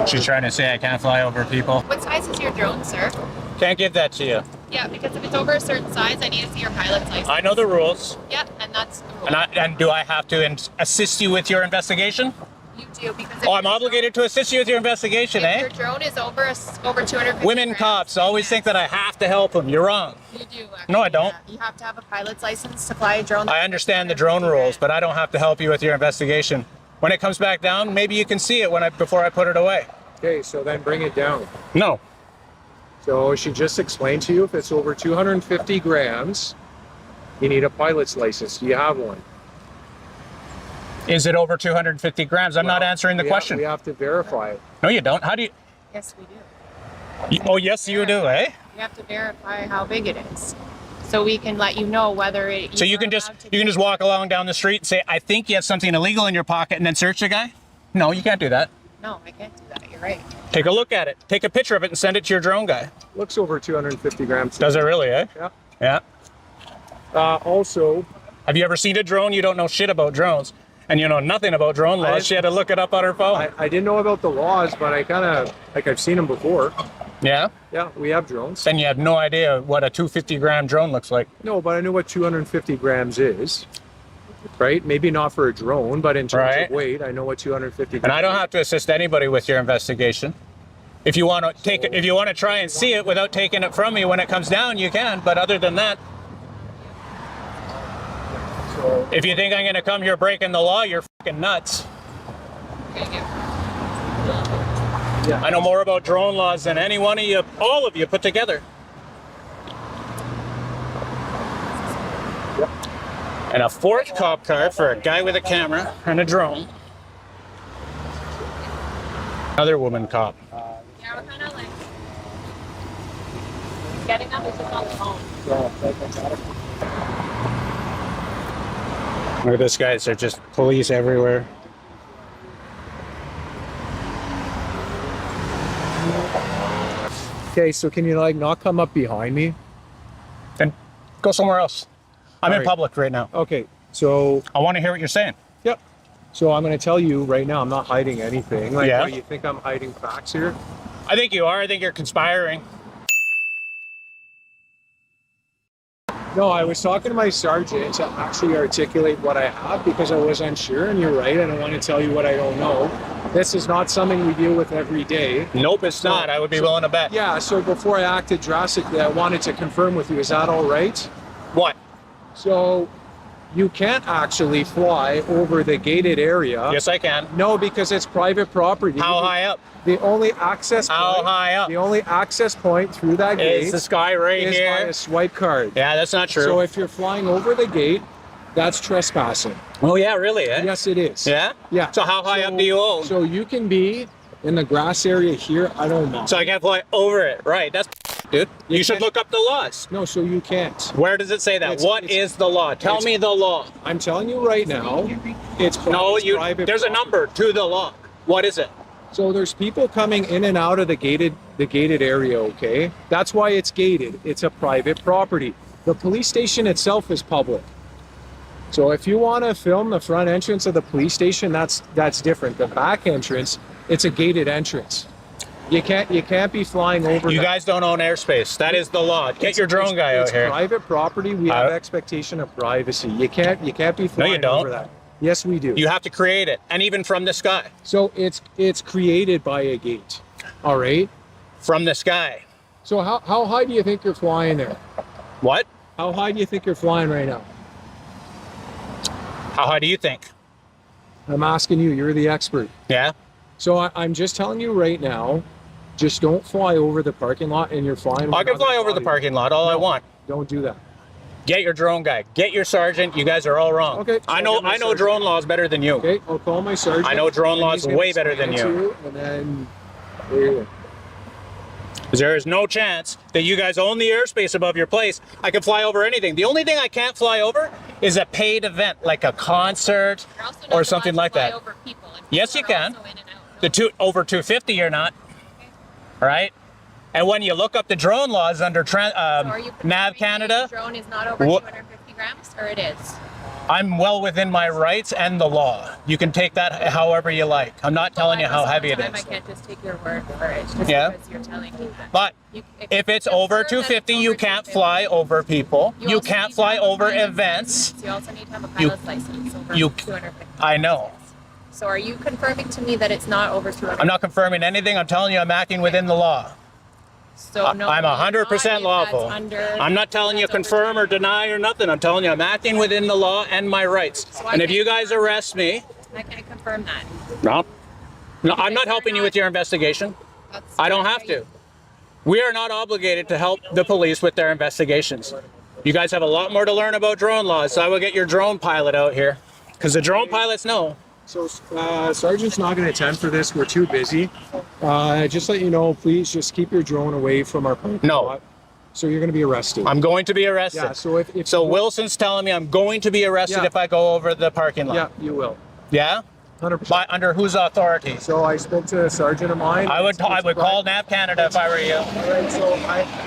She's trying to say I can't fly over people. What size is your drone, sir? Can't give that to you. Yeah, because if it's over a certain size, I need to see your pilot's license. I know the rules. Yeah, and that's the rule. And do I have to assist you with your investigation? You do, because Oh, I'm obligated to assist you with your investigation, if eh? your drone is over 250 Women grams, cops always think that I have to help them. You're wrong. You do, actually. No, I don't. Yeah. You have to have a pilot's license to fly a drone. I understand the drone rules, but I don't have to help you with your investigation. When it comes back down, maybe you can see it before I put it away. Okay, so then bring it down. No. So she just explained to you if it's over 250 grams, you need a pilot's license. Do you have one? Is it over 250 grams? I'm not answering the question. We have to verify it. No, you don't. How do you? Yes, we do. Oh, yes, you do, eh? You have to verify how big it is, so we can let you know whether it. So you can just walk along down the street and say, I think you have something illegal in your pocket, and then search the guy? No, you can't do that. No, I can't do that. You're right. Take a look at it. Take a picture of it and send it to your drone guy. Looks over 250 grams. Does it really, eh? Yeah. Yeah. Also, have you ever seen a drone? You don't know shit about drones. And you know nothing about drone laws. She had to look it up on her phone. I didn't know about the laws, but I kind of, I've seen them before. Yeah? Yeah, we have drones. Then you have no idea what a 250 gram drone looks like. No, but I know what 250 grams is. Right? Maybe not for a drone, but in terms of weight, I know what 250 grams And I don't have to assist anybody with your investigation. If you want to take it, if you want to try and see it without taking it from me when it comes down, you can. But other than that, if you think I'm going to come here breaking the law, you're fucking nuts. Yeah. I know more about drone laws than any one of you, all of you put together. Yep. And a fourth cop car for a guy with a camera and a drone. Another woman cop. Yeah, we're kind of like getting up is just on the phone. Look at this, guys. They're just police everywhere. Okay, so can you like not come up behind me? Then go somewhere else. I'm in All right. public right now. Okay, so I want to hear what you're saying. Yep. So I'm going to tell you right now, I'm not hiding anything. Like, Yeah. what, you think I'm hiding facts here? I think you are. I think you're conspiring. No, I was talking to my sergeant to actually articulate what I have because I was unsure, and you're right, I don't want to tell you what I don't know. This is not something we deal with every day. Nope, it's not. I would be willing to bet. Yeah, so before I acted drastically, I wanted to confirm with you, is that all right? What? So you can't actually fly over the gated area. Yes, I can. No, because it's private property. How high up? The only access point. How high up? The only access point through that gate Is the sky right is here? by a swipe card. Yeah, that's not true. So if you're flying over the gate, that's trespassing. Oh yeah, really? Eh? Yes, it is. Yeah? Yeah. So how high up do you own? So you can be in the grass area here. I don't know. So I can't fly over it. Right. That's dude. You should look up the laws. No, so you can't. Where does it say that? What is the law? Tell me the law. I'm telling you right now, it's No, private there's a number to the law. What is it? So there's people coming in and out of the gated area, okay? That's why it's gated. It's a private property. The police station itself is public. So if you want to film the front entrance of the police station, that's different. The back entrance, it's a gated entrance. You can't be flying over. You guys don't own airspace. That is the law. Get your drone guy out here. It's private property. We have expectation of privacy. You can't be flying over that. Yes, we do. You have to create it, and even from the sky. So it's created by a gate. All right. From the sky. So how high do you think you're flying there? What? How high do you think you're flying right now? How high do you think? I'm asking you. You're the expert. Yeah. So I'm just telling you right now, just don't fly over the parking lot, and you're flying. I can fly over the parking lot all I want. Don't do that. Get your drone guy. Get your sergeant. You guys are all wrong. Okay. I know drone laws better than you. Okay, I'll call my sergeant. I know drone and laws he's gonna way better than explain it you. to and then there you go. There is no chance that you guys own the airspace above your place. I can fly over anything. The only thing I can't fly over is a paid event, like a concert or something like that. Yes, you can. Over 250, you're not. Right? And when you look up the drone laws under Nav Canada, Drone is not over 250 grams, or it is? I'm well within my rights and the law. You can take that however you like. I'm not telling you how heavy it is. I can't just take your word for it, just Yeah. because you're telling me that. But if it's over 250, you can't fly over people. You can't fly over events. You also need to have a pilot's license over 250. I know. So are you confirming to me that it's not over 250? I'm not confirming anything. I'm telling you I'm acting within the law. So no, I'm 100% lawful. I'm not telling you confirm or deny or nothing. I'm telling you I'm acting within the law and my rights. And if you guys arrest me, I can't confirm that. no, I'm not helping you with your investigation. I don't have to. We are not obligated to help the police with their investigations. You guys have a lot more to learn about drone laws, so I will get your drone pilot out here, because the drone pilots know. So Sergeant's not going to attend for this. We're too busy. Just let you know, please just keep your drone away from our parking lot. So you're going to be arrested. I'm going to be arrested. Yeah, so if so Wilson's telling me I'm going to be arrested if I go over the parking lot. Yeah, you will. Yeah? 100%. By under whose authority? So I spoke to a sergeant of mine. I would call Nav Canada if I were you. All right, so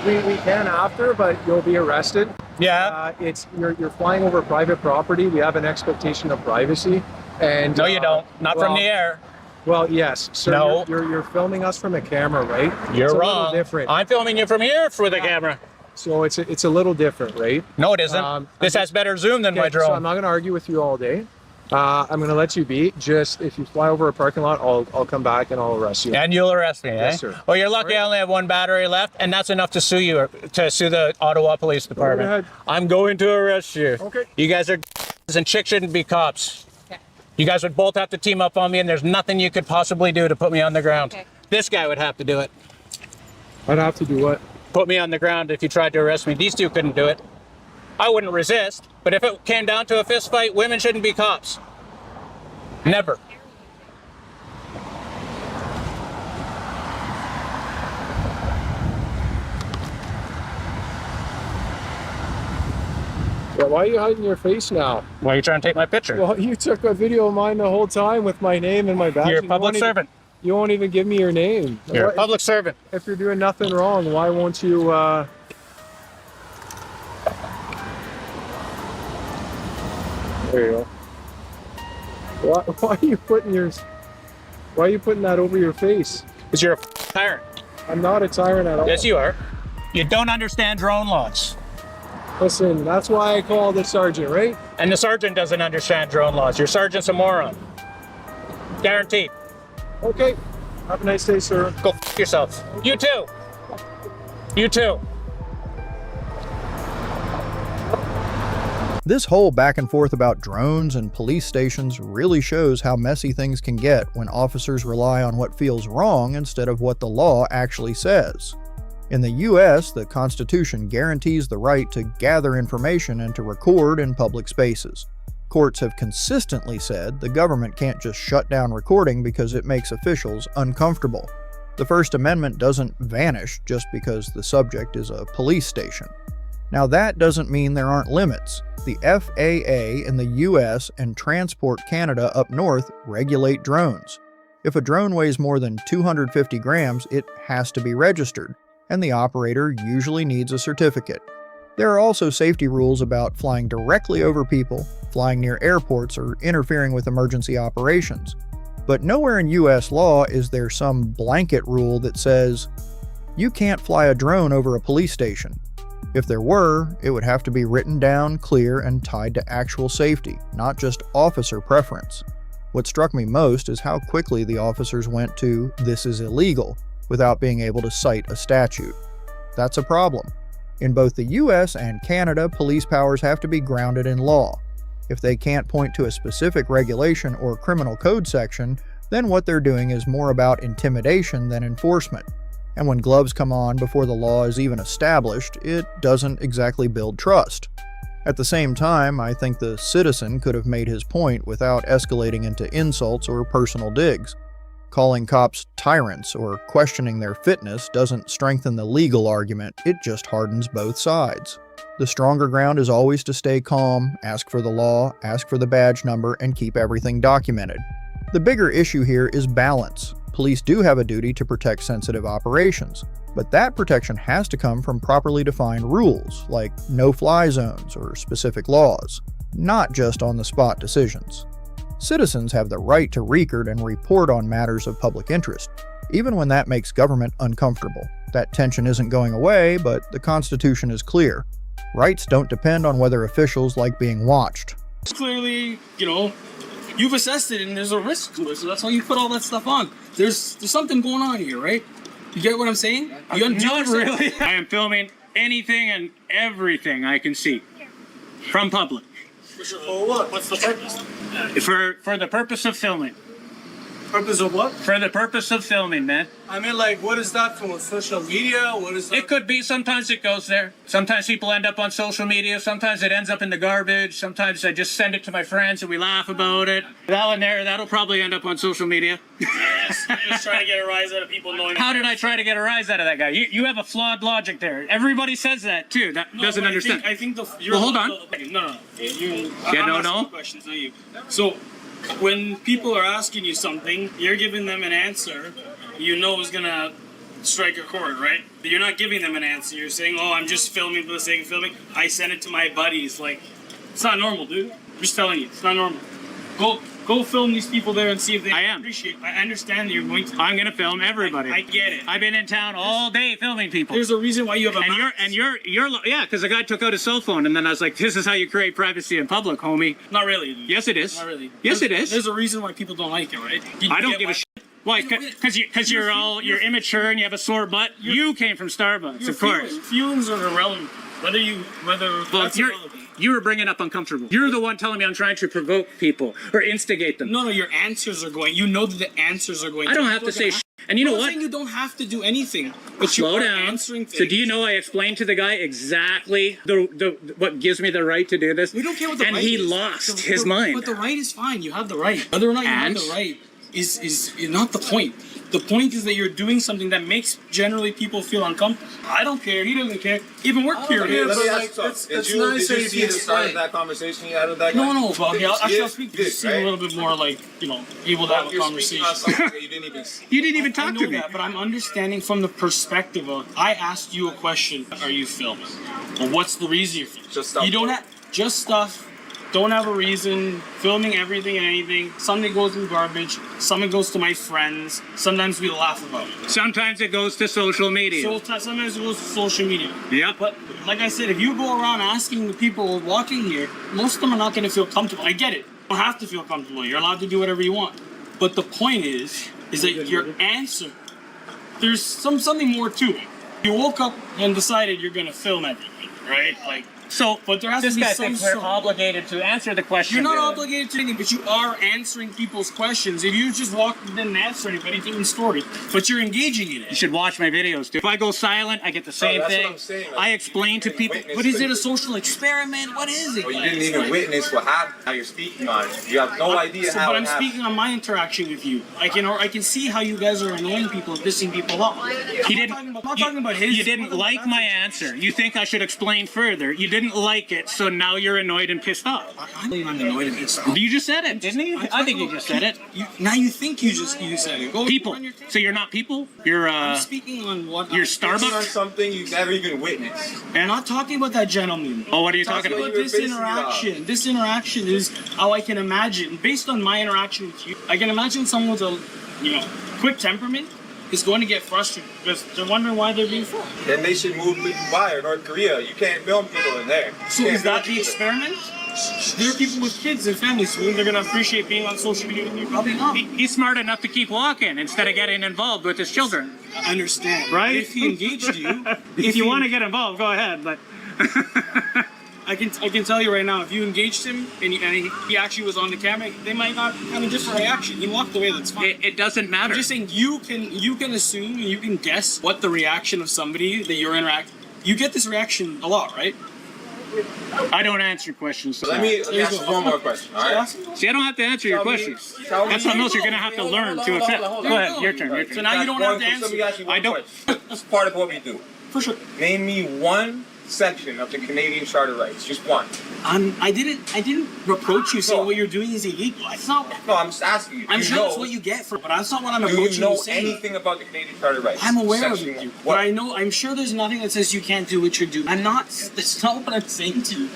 we can after, but you'll be arrested. Yeah. You're flying over private property. We have an expectation of privacy. And no, you don't. Not from the air. Well, yes. So no. You're filming us from a camera, right? You're wrong. A little different. I'm filming you from here for the camera. So it's a little different, right? No, it isn't. This has better zoom than my drone. So I'm not going to argue with you all day. I'm going to let you be. Just if you fly over a parking lot, I'll come back and I'll arrest you. And you'll arrest me, Yes, eh? sir. Well, you're lucky I only have one battery left, and that's enough to sue you, to sue the Ottawa Police Department. ahead. I'm going to arrest you. Okay. You guys are and chicks shouldn't be cops. Okay. You guys would both have to team up on me, and there's nothing you could possibly do to put me on the ground. Okay. This guy would have to do it. I'd have to do what? Put me on the ground if you tried to arrest me. These two couldn't do it. I wouldn't resist, but if it came down to a fist fight, women shouldn't be cops. Never. Yeah, why are you hiding your face now? Why are you trying to take my picture? Well, you took a video of mine the whole time with my name and my badge. You're a public servant. You won't even give me your name. You're a public servant. If you're doing nothing wrong, why won't you... There you go. Why are you putting that over your face? Because you're a tyrant. I'm not a tyrant at all. Yes, you are. You don't understand drone laws. Listen, that's why I called the sergeant, right? And the sergeant doesn't understand drone laws. Your sergeant's a moron. Guaranteed. Okay. Have a nice day, sir. Go f yourself. You too. You too. This whole back and forth about drones and police stations really shows how messy things can get when officers rely on what feels wrong instead of what the law actually says. In the US, the Constitution guarantees the right to gather information and to record in public spaces. Courts have consistently said the government can't just shut down recording because it makes officials uncomfortable. The First Amendment doesn't vanish just because the subject is a police station. Now that doesn't mean there aren't limits. The FAA in the US and Transport Canada up north regulate drones. If a drone weighs more than 250 grams, it has to be registered, and the operator usually needs a certificate. There are also safety rules about flying directly over people, flying near airports, or interfering with emergency operations. But nowhere in US law is there some blanket rule that says, you can't fly a drone over a police station. If there were, it would have to be written down, clear, and tied to actual safety, not just officer preference. What struck me most is how quickly the officers went to, "this is illegal," without being able to cite a statute. That's a problem. In both the US and Canada, police powers have to be grounded in law. If they can't point to a specific regulation or criminal code section, then what they're doing is more about intimidation than enforcement. And when gloves come on before the law is even established, it doesn't exactly build trust. At the same time, I think the citizen could have made his point without escalating into insults or personal digs. Calling cops tyrants or questioning their fitness doesn't strengthen the legal argument, it just hardens both sides. The stronger ground is always to stay calm, ask for the law, ask for the badge number, and keep everything documented. The bigger issue here is balance. Police do have a duty to protect sensitive operations, but that protection has to come from properly defined rules, like no-fly zones or specific laws, not just on-the-spot decisions. Citizens have the right to record and report on matters of public interest, even when that makes government uncomfortable. That tension isn't going away, but the Constitution is clear. Rights don't depend on whether officials like being watched. Clearly, you've assessed it and there's a risk to it, so that's why you put all that stuff on. There's something going on here, right? You get what I'm saying? Not really. I am filming anything and everything I can see from public. For what? What's the purpose? For the purpose of filming. Purpose of what? For the purpose of filming, man. I mean, what is that from? Social media? What is that? It could be. Sometimes it goes there. Sometimes people end up on social media. Sometimes it ends up in the garbage. Sometimes I just send it to my friends and we laugh about it. That one there, that'll probably end up on social media. Yes, you're just trying to get a rise out of people knowing. How did I try to get a rise out of that guy? You have a flawed logic there. Everybody says that too. That doesn't understand. I think well, hold on. No. No. Questions, not you. So, when people are asking you something, you're giving them an answer you know is gonna strike a chord, right? But you're not giving them an answer. You're saying, "Oh, I'm just filming for the sake of filming. I sent it to my buddies." It's not normal, dude. I'm just telling you, it's not normal. Go film these people there and see if they appreciate it. I understand that you're going to. I'm gonna film everybody. I get it. I've been in town all day filming people. There's a reason why you have a mask. You're yeah, because the guy took out his cell phone and then I was like, this is how you create privacy in public, homie. Not really. Yes, it is. Not really. Yes, it is. There's a reason why people don't like it, right? I don't give a shit. Why? Because you're immature and you have a sore butt. You came from Starbucks, of course. Feelings are irrelevant. You were bringing up uncomfortable. You're the one telling me I'm trying to provoke people or instigate them. No, your answers are going. You know that the answers are going. I don't have to say shit. And you know what? You don't have to do anything. But slow you are down. Answering things. So do you know I explained to the guy exactly what gives me the right to do this? We don't care what the and right he is. lost his mind. But the right is fine. You have the right. Whether or not you have the right is not the point. The point is that you're doing something that makes generally people feel uncomfortable. I don't care. He doesn't care. Even we're curious. It's nice that you started that conversation you had with that guy. No, but I'll speak to you. Seem a little bit more able to have a conversation. You didn't even talk to me. That, but I'm understanding from the perspective of I asked you a question. Are you filming? Well, what's the reason you're filming? Just stuff. You don't have just stuff. don't have a reason, filming everything and anything. Something goes in garbage, some it goes to my friends, sometimes we laugh about it. Sometimes it goes to social media. So sometimes it goes to social media. Yeah. But like I said, if you go around asking the people walking here, most of them are not going to feel comfortable. I get it. You don't have to feel comfortable. You're allowed to do whatever you want. But the point is that your answer, there's something more to it. You woke up and decided you're going to film everything, right? Like, so, but there has this to be guy some thinks we're obligated to answer the question. You're not obligated to anything, but you are answering people's questions. If you just walk and didn't answer anybody, different story. But you're engaging in it. You should watch my videos, dude. If I go silent, I get the same that's thing. what I'm saying. I explain to people. But is it a social experiment? What is it? Well, you didn't even witness what happened. How you're speaking on it. You have no idea how But it I'm happened. speaking on my interaction with you. I can see how you guys are annoying people, pissing people off. I'm not talking about his. You didn't like my answer. You think I should explain further. You didn't like it, so now you're annoyed and pissed off. I'm annoyed and pissed off. You just said it, didn't you? I think you just said it. Now you think you said it. Go people. So you're not people? You're I'm speaking on what. You're Speaking on Starbucks? something you've never even witnessed. And I'm not talking about that gentleman. Oh, what are you talking about? This interaction. This interaction is how I can imagine, based on my interaction with you, I can imagine someone with a, quick temperament is going to get frustrated because they're wondering why they're being filmed. Then they should move to Dubai or North Korea. You can't film people in there. So is that the experiment? There are people with kids and families, so they're going to appreciate being on social media with you. Probably not. He's smart enough to keep walking instead of getting involved with his children. I understand. Right? If he engaged you... if you want to get involved, go ahead, but... I can tell you right now, if you engaged him and he actually was on the camera, they might not have a different reaction. He walked away, that's fine. It doesn't matter. I'm just saying you can assume, you can guess what the reaction of somebody that you're interacting. You get this reaction a lot, right? I don't answer questions. So Let me ask you one more question, all right? See, I don't have to answer your questions. That's something else you're going to have to learn to accept. Go ahead, your turn. So now you don't have to answer. I don't. It's part of what we do. For sure. Name me one section of the Canadian Charter Rights, just one. I didn't reproach you saying what you're doing is illegal. That's not. No, I'm just asking you. I'm sure that's what you get for, but that's not what I'm approaching you saying. Do you know anything about the Canadian Charter Rights? I'm aware of Section it, what? but I'm sure there's nothing that says you can't do what you're doing. That's not what I'm saying to you.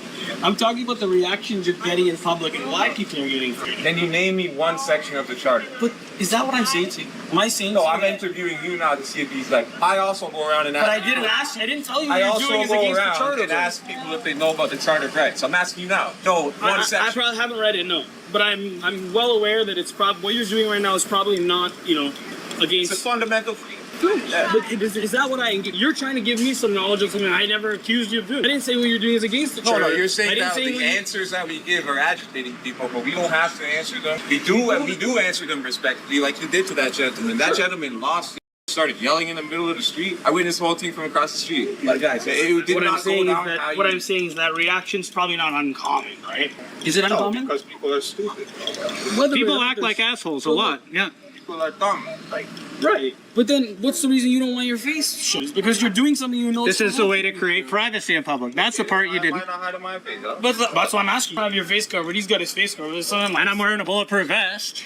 I'm talking about the reactions you're getting in public and why people are getting afraid. Then you name me one section of the Charter. But is that what I'm saying to you? Am I saying No, I'm interviewing you now to see if he's like, I also go around and ask. But I didn't ask you. I didn't tell you what I you're also doing is go against the around Charter. and ask people if they know about the Charter of Rights. I'm asking you now. No, one I section. probably haven't read it, no. But I'm well aware that it's probably what you're doing right now is probably not, against. It's a fundamental freedom. Yeah. But is that what you're trying to give me some knowledge of something I never accused you of doing? I didn't say what you're doing is against the Charter. No, you're saying that the answers that we give are agitating people, but we don't have to answer them. We do answer them respectfully, like you did to that gentleman. That gentleman lost. Started yelling in the middle of the street. I witnessed the whole thing from across the street. Like guys, it did not go down. What I'm saying is that reaction's probably not uncommon, right? Is it uncommon? Because people are stupid. People act like assholes a lot. Yeah. People are dumb. Like. Right. But then what's the reason you don't want your face shown? Because you're doing something you know. This is the way to create privacy in public. That's the part you didn't. But that's why I'm asking. You have your face covered. He's got his face covered. And I'm wearing a bulletproof vest.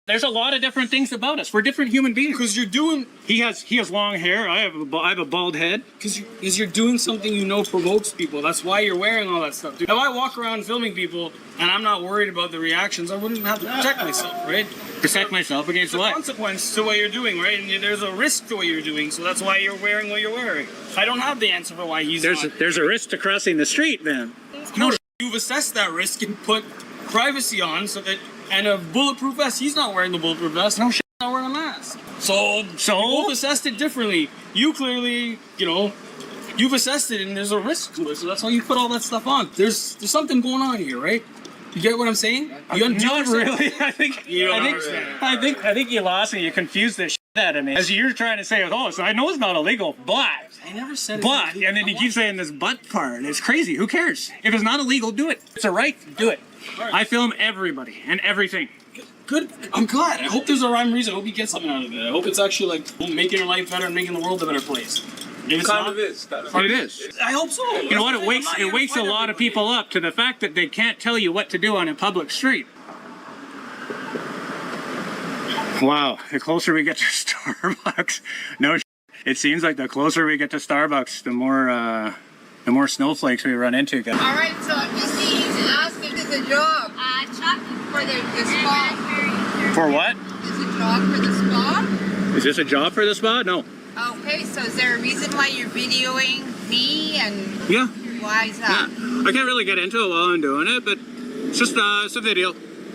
There's a lot of different things about us. We're different human beings. Because you're doing. He has long hair. I have a bald head. Because you're doing something provokes people. That's why you're wearing all that stuff. Dude. If I walk around filming people and I'm not worried about the reactions, I wouldn't have to protect myself, right? Protect myself against what? There's a consequence to what you're doing, right? And there's a risk to what you're doing, so that's why you're wearing what you're wearing. I don't have the answer for why he's There's a risk to crossing the street, then. No, you've assessed that risk and put privacy on so that. And a bulletproof vest. He's not wearing the bulletproof vest. No shit, not wearing a mask. So you both assessed it differently. You clearly, you've assessed it, and there's a risk to it. So that's why you put all that stuff on. There's something going on here, right? You get what I'm saying? Not really. I think you lost me. You confused the shit out of me. As you're trying to say, so I know it's not illegal, but I never said. But and then you keep saying this but part. It's crazy. Who cares? If it's not illegal, do it. It's a right. Do it. I film everybody and everything. Good. I'm glad. I hope there's a rhyme reason. I hope you get something out of it. I hope it's actually making your life better and making the world a better place. It kind of is. It is. I hope so. You know what? It wakes a lot of people up to the fact that they can't tell you what to do on a public street. Wow. The closer we get to Starbucks, it seems like the closer we get to Starbucks, the more snowflakes we run into. All right, so I'm just asking. the job? For the spa. For what? Is it a job for the spa? Is this a job for the spa? No. Okay, so is there a reason why you're videoing me and Yeah. why is that? I can't really get into it while I'm doing it, but it's just it's a video.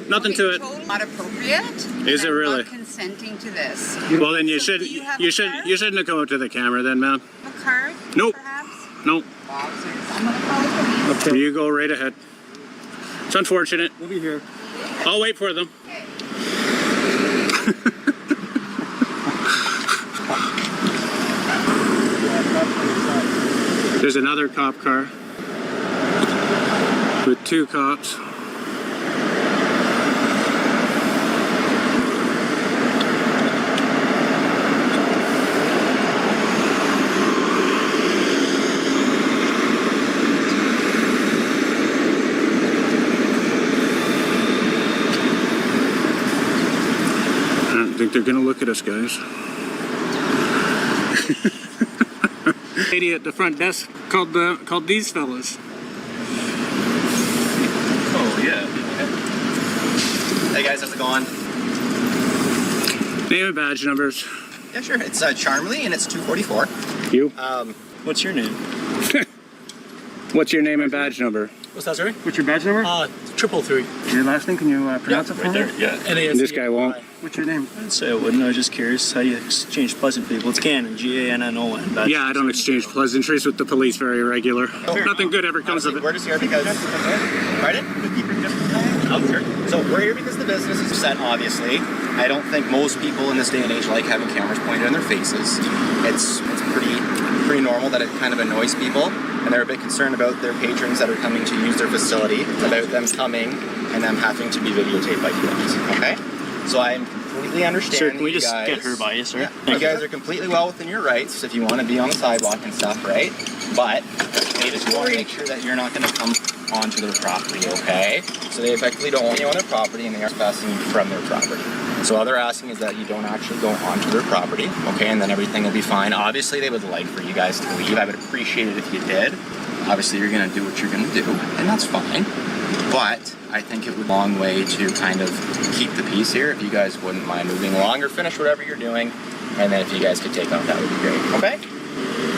Nothing to it. Totally not appropriate. Is it I'm really? not consenting to this. Well, then you So should do you have you a should card? you shouldn't have come up to the camera then, ma'am. A card? Nope. Perhaps? Nope. I'm gonna call the police. You go right ahead. It's unfortunate. We'll be here. I'll wait for them. There's another cop car with 2 cops. I don't think they're gonna look at us, guys. Lady at the front desk called these fellas. Oh yeah. Hey guys, how's it going? Name and badge numbers. Yeah, sure. It's Charmley, and it's 244. You? What's your name? What's your name and badge number? What's that, sorry? What's your badge number? 333. Your last name, can you pronounce it for right me? there. Yeah. This guy won't. What's your name? I'd say I wouldn't. I was just curious how you exchange pleasant people. It's Gannon, G-A-N-N-O-N. Yeah, I don't exchange pleasantries with the police very regular. Nothing good ever comes of it. We're just here because... Pardon? Oh, sure. So we're here because the business is set, obviously. I don't think most people in this day and age like having cameras pointed in their faces. It's pretty normal that it kind of annoys people, and they're a bit concerned about their patrons that are coming to use their facility, about them coming and them having to be videotaped by humans, okay? So I completely understand. Sir, can we just get her by you, sir? Yeah, you guys are completely well within your rights if you want to be on the sidewalk and stuff, right? But they just want to make sure that you're not going to come onto their property, okay? So they effectively don't want you on their property, and they are passing you from their property. So all they're asking is that you don't actually go onto their property, okay? And then everything will be fine. Obviously, they would like for you guys to leave. I would appreciate it if you did. Obviously, you're going to do what you're going to do, and that's fine. But I think it would be a long way to kind of keep the peace here if you guys wouldn't mind moving along or finish whatever you're doing. And then if you guys could take off, that would be great, okay?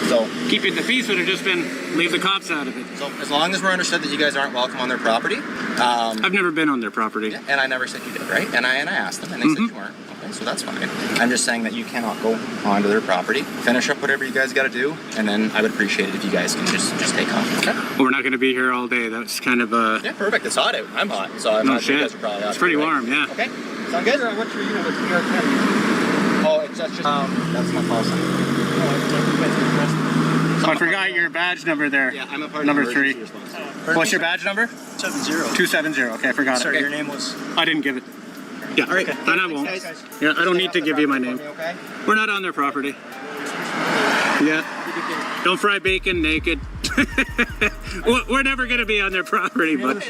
So keeping the peace would have just been leave the cops out of it. So as long as we're understood that you guys aren't welcome on their property. I've never been on their property. Yeah, and I never said you did, right? And I asked them, and they said you weren't. Okay, so that's fine. I'm just saying that you cannot go onto their property. Finish up whatever you guys got to do, and then I would appreciate it if you guys can just take off. Okay? Well, we're not going to be here all day. That's kind of Yeah, perfect. It's hot out. I'm hot, so I'm no not sure you shit. guys are probably hot. It's pretty right? warm, yeah. Okay. Sound good? What's your unit? What's your Oh, it's just that's my call sign. I forgot your badge number there. Yeah, I'm a part number of the 3. emergency response. What's your badge number? 270. Okay, I forgot Sorry, it. your name was? I didn't give it. Yeah, All right. then I won't. Thanks, guys. Yeah, I don't need to give you my name. Okay? We're not on their property. Yeah. Don't fry bacon naked. We're never going to be on their property, but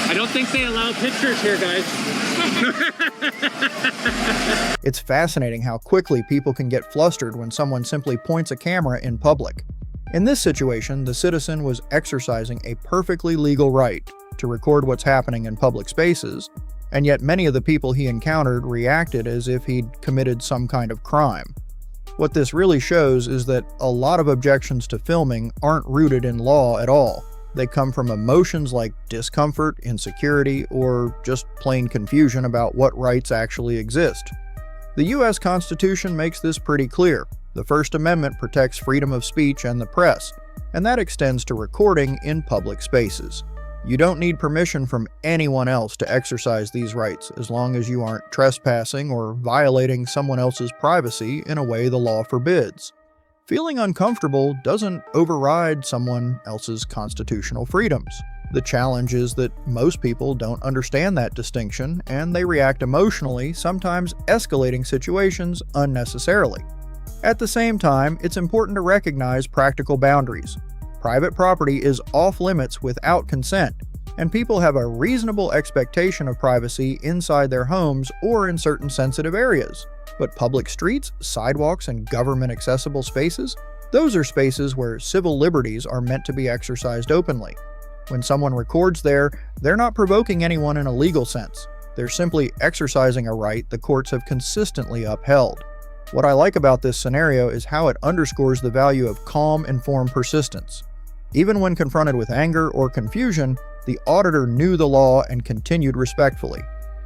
I don't think they allow pictures here, guys. It's fascinating how quickly people can get flustered when someone simply points a camera in public. In this situation, the citizen was exercising a perfectly legal right to record what's happening in public spaces, and yet many of the people he encountered reacted as if he'd committed some kind of crime. What this really shows is that a lot of objections to filming aren't rooted in law at all. They come from emotions like discomfort, insecurity, or just plain confusion about what rights actually exist. The US Constitution makes this pretty clear. The First Amendment protects freedom of speech and the press, and that extends to recording in public spaces. You don't need permission from anyone else to exercise these rights as long as you aren't trespassing or violating someone else's privacy in a way the law forbids. Feeling uncomfortable doesn't override someone else's constitutional freedoms. The challenge is that most people don't understand that distinction, and they react emotionally, sometimes escalating situations unnecessarily. At the same time, it's important to recognize practical boundaries. Private property is off limits without consent, and people have a reasonable expectation of privacy inside their homes or in certain sensitive areas. But public streets, sidewalks, and government-accessible spaces? Those are spaces where civil liberties are meant to be exercised openly. When someone records there, they're not provoking anyone in a legal sense. They're simply exercising a right the courts have consistently upheld. What I like about this scenario is how it underscores the value of calm, informed persistence. Even when confronted with anger or confusion, the auditor knew the law and continued respectfully.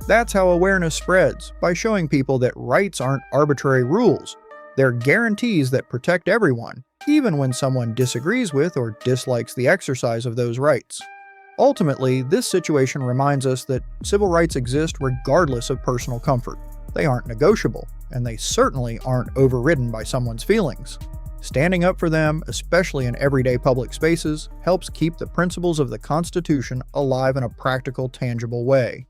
That's how awareness spreads, by showing people that rights aren't arbitrary rules. They're guarantees that protect everyone, even when someone disagrees with or dislikes the exercise of those rights. Ultimately, this situation reminds us that civil rights exist regardless of personal comfort. They aren't negotiable, and they certainly aren't overridden by someone's feelings. Standing up for them, especially in everyday public spaces, helps keep the principles of the Constitution alive in a practical, tangible way.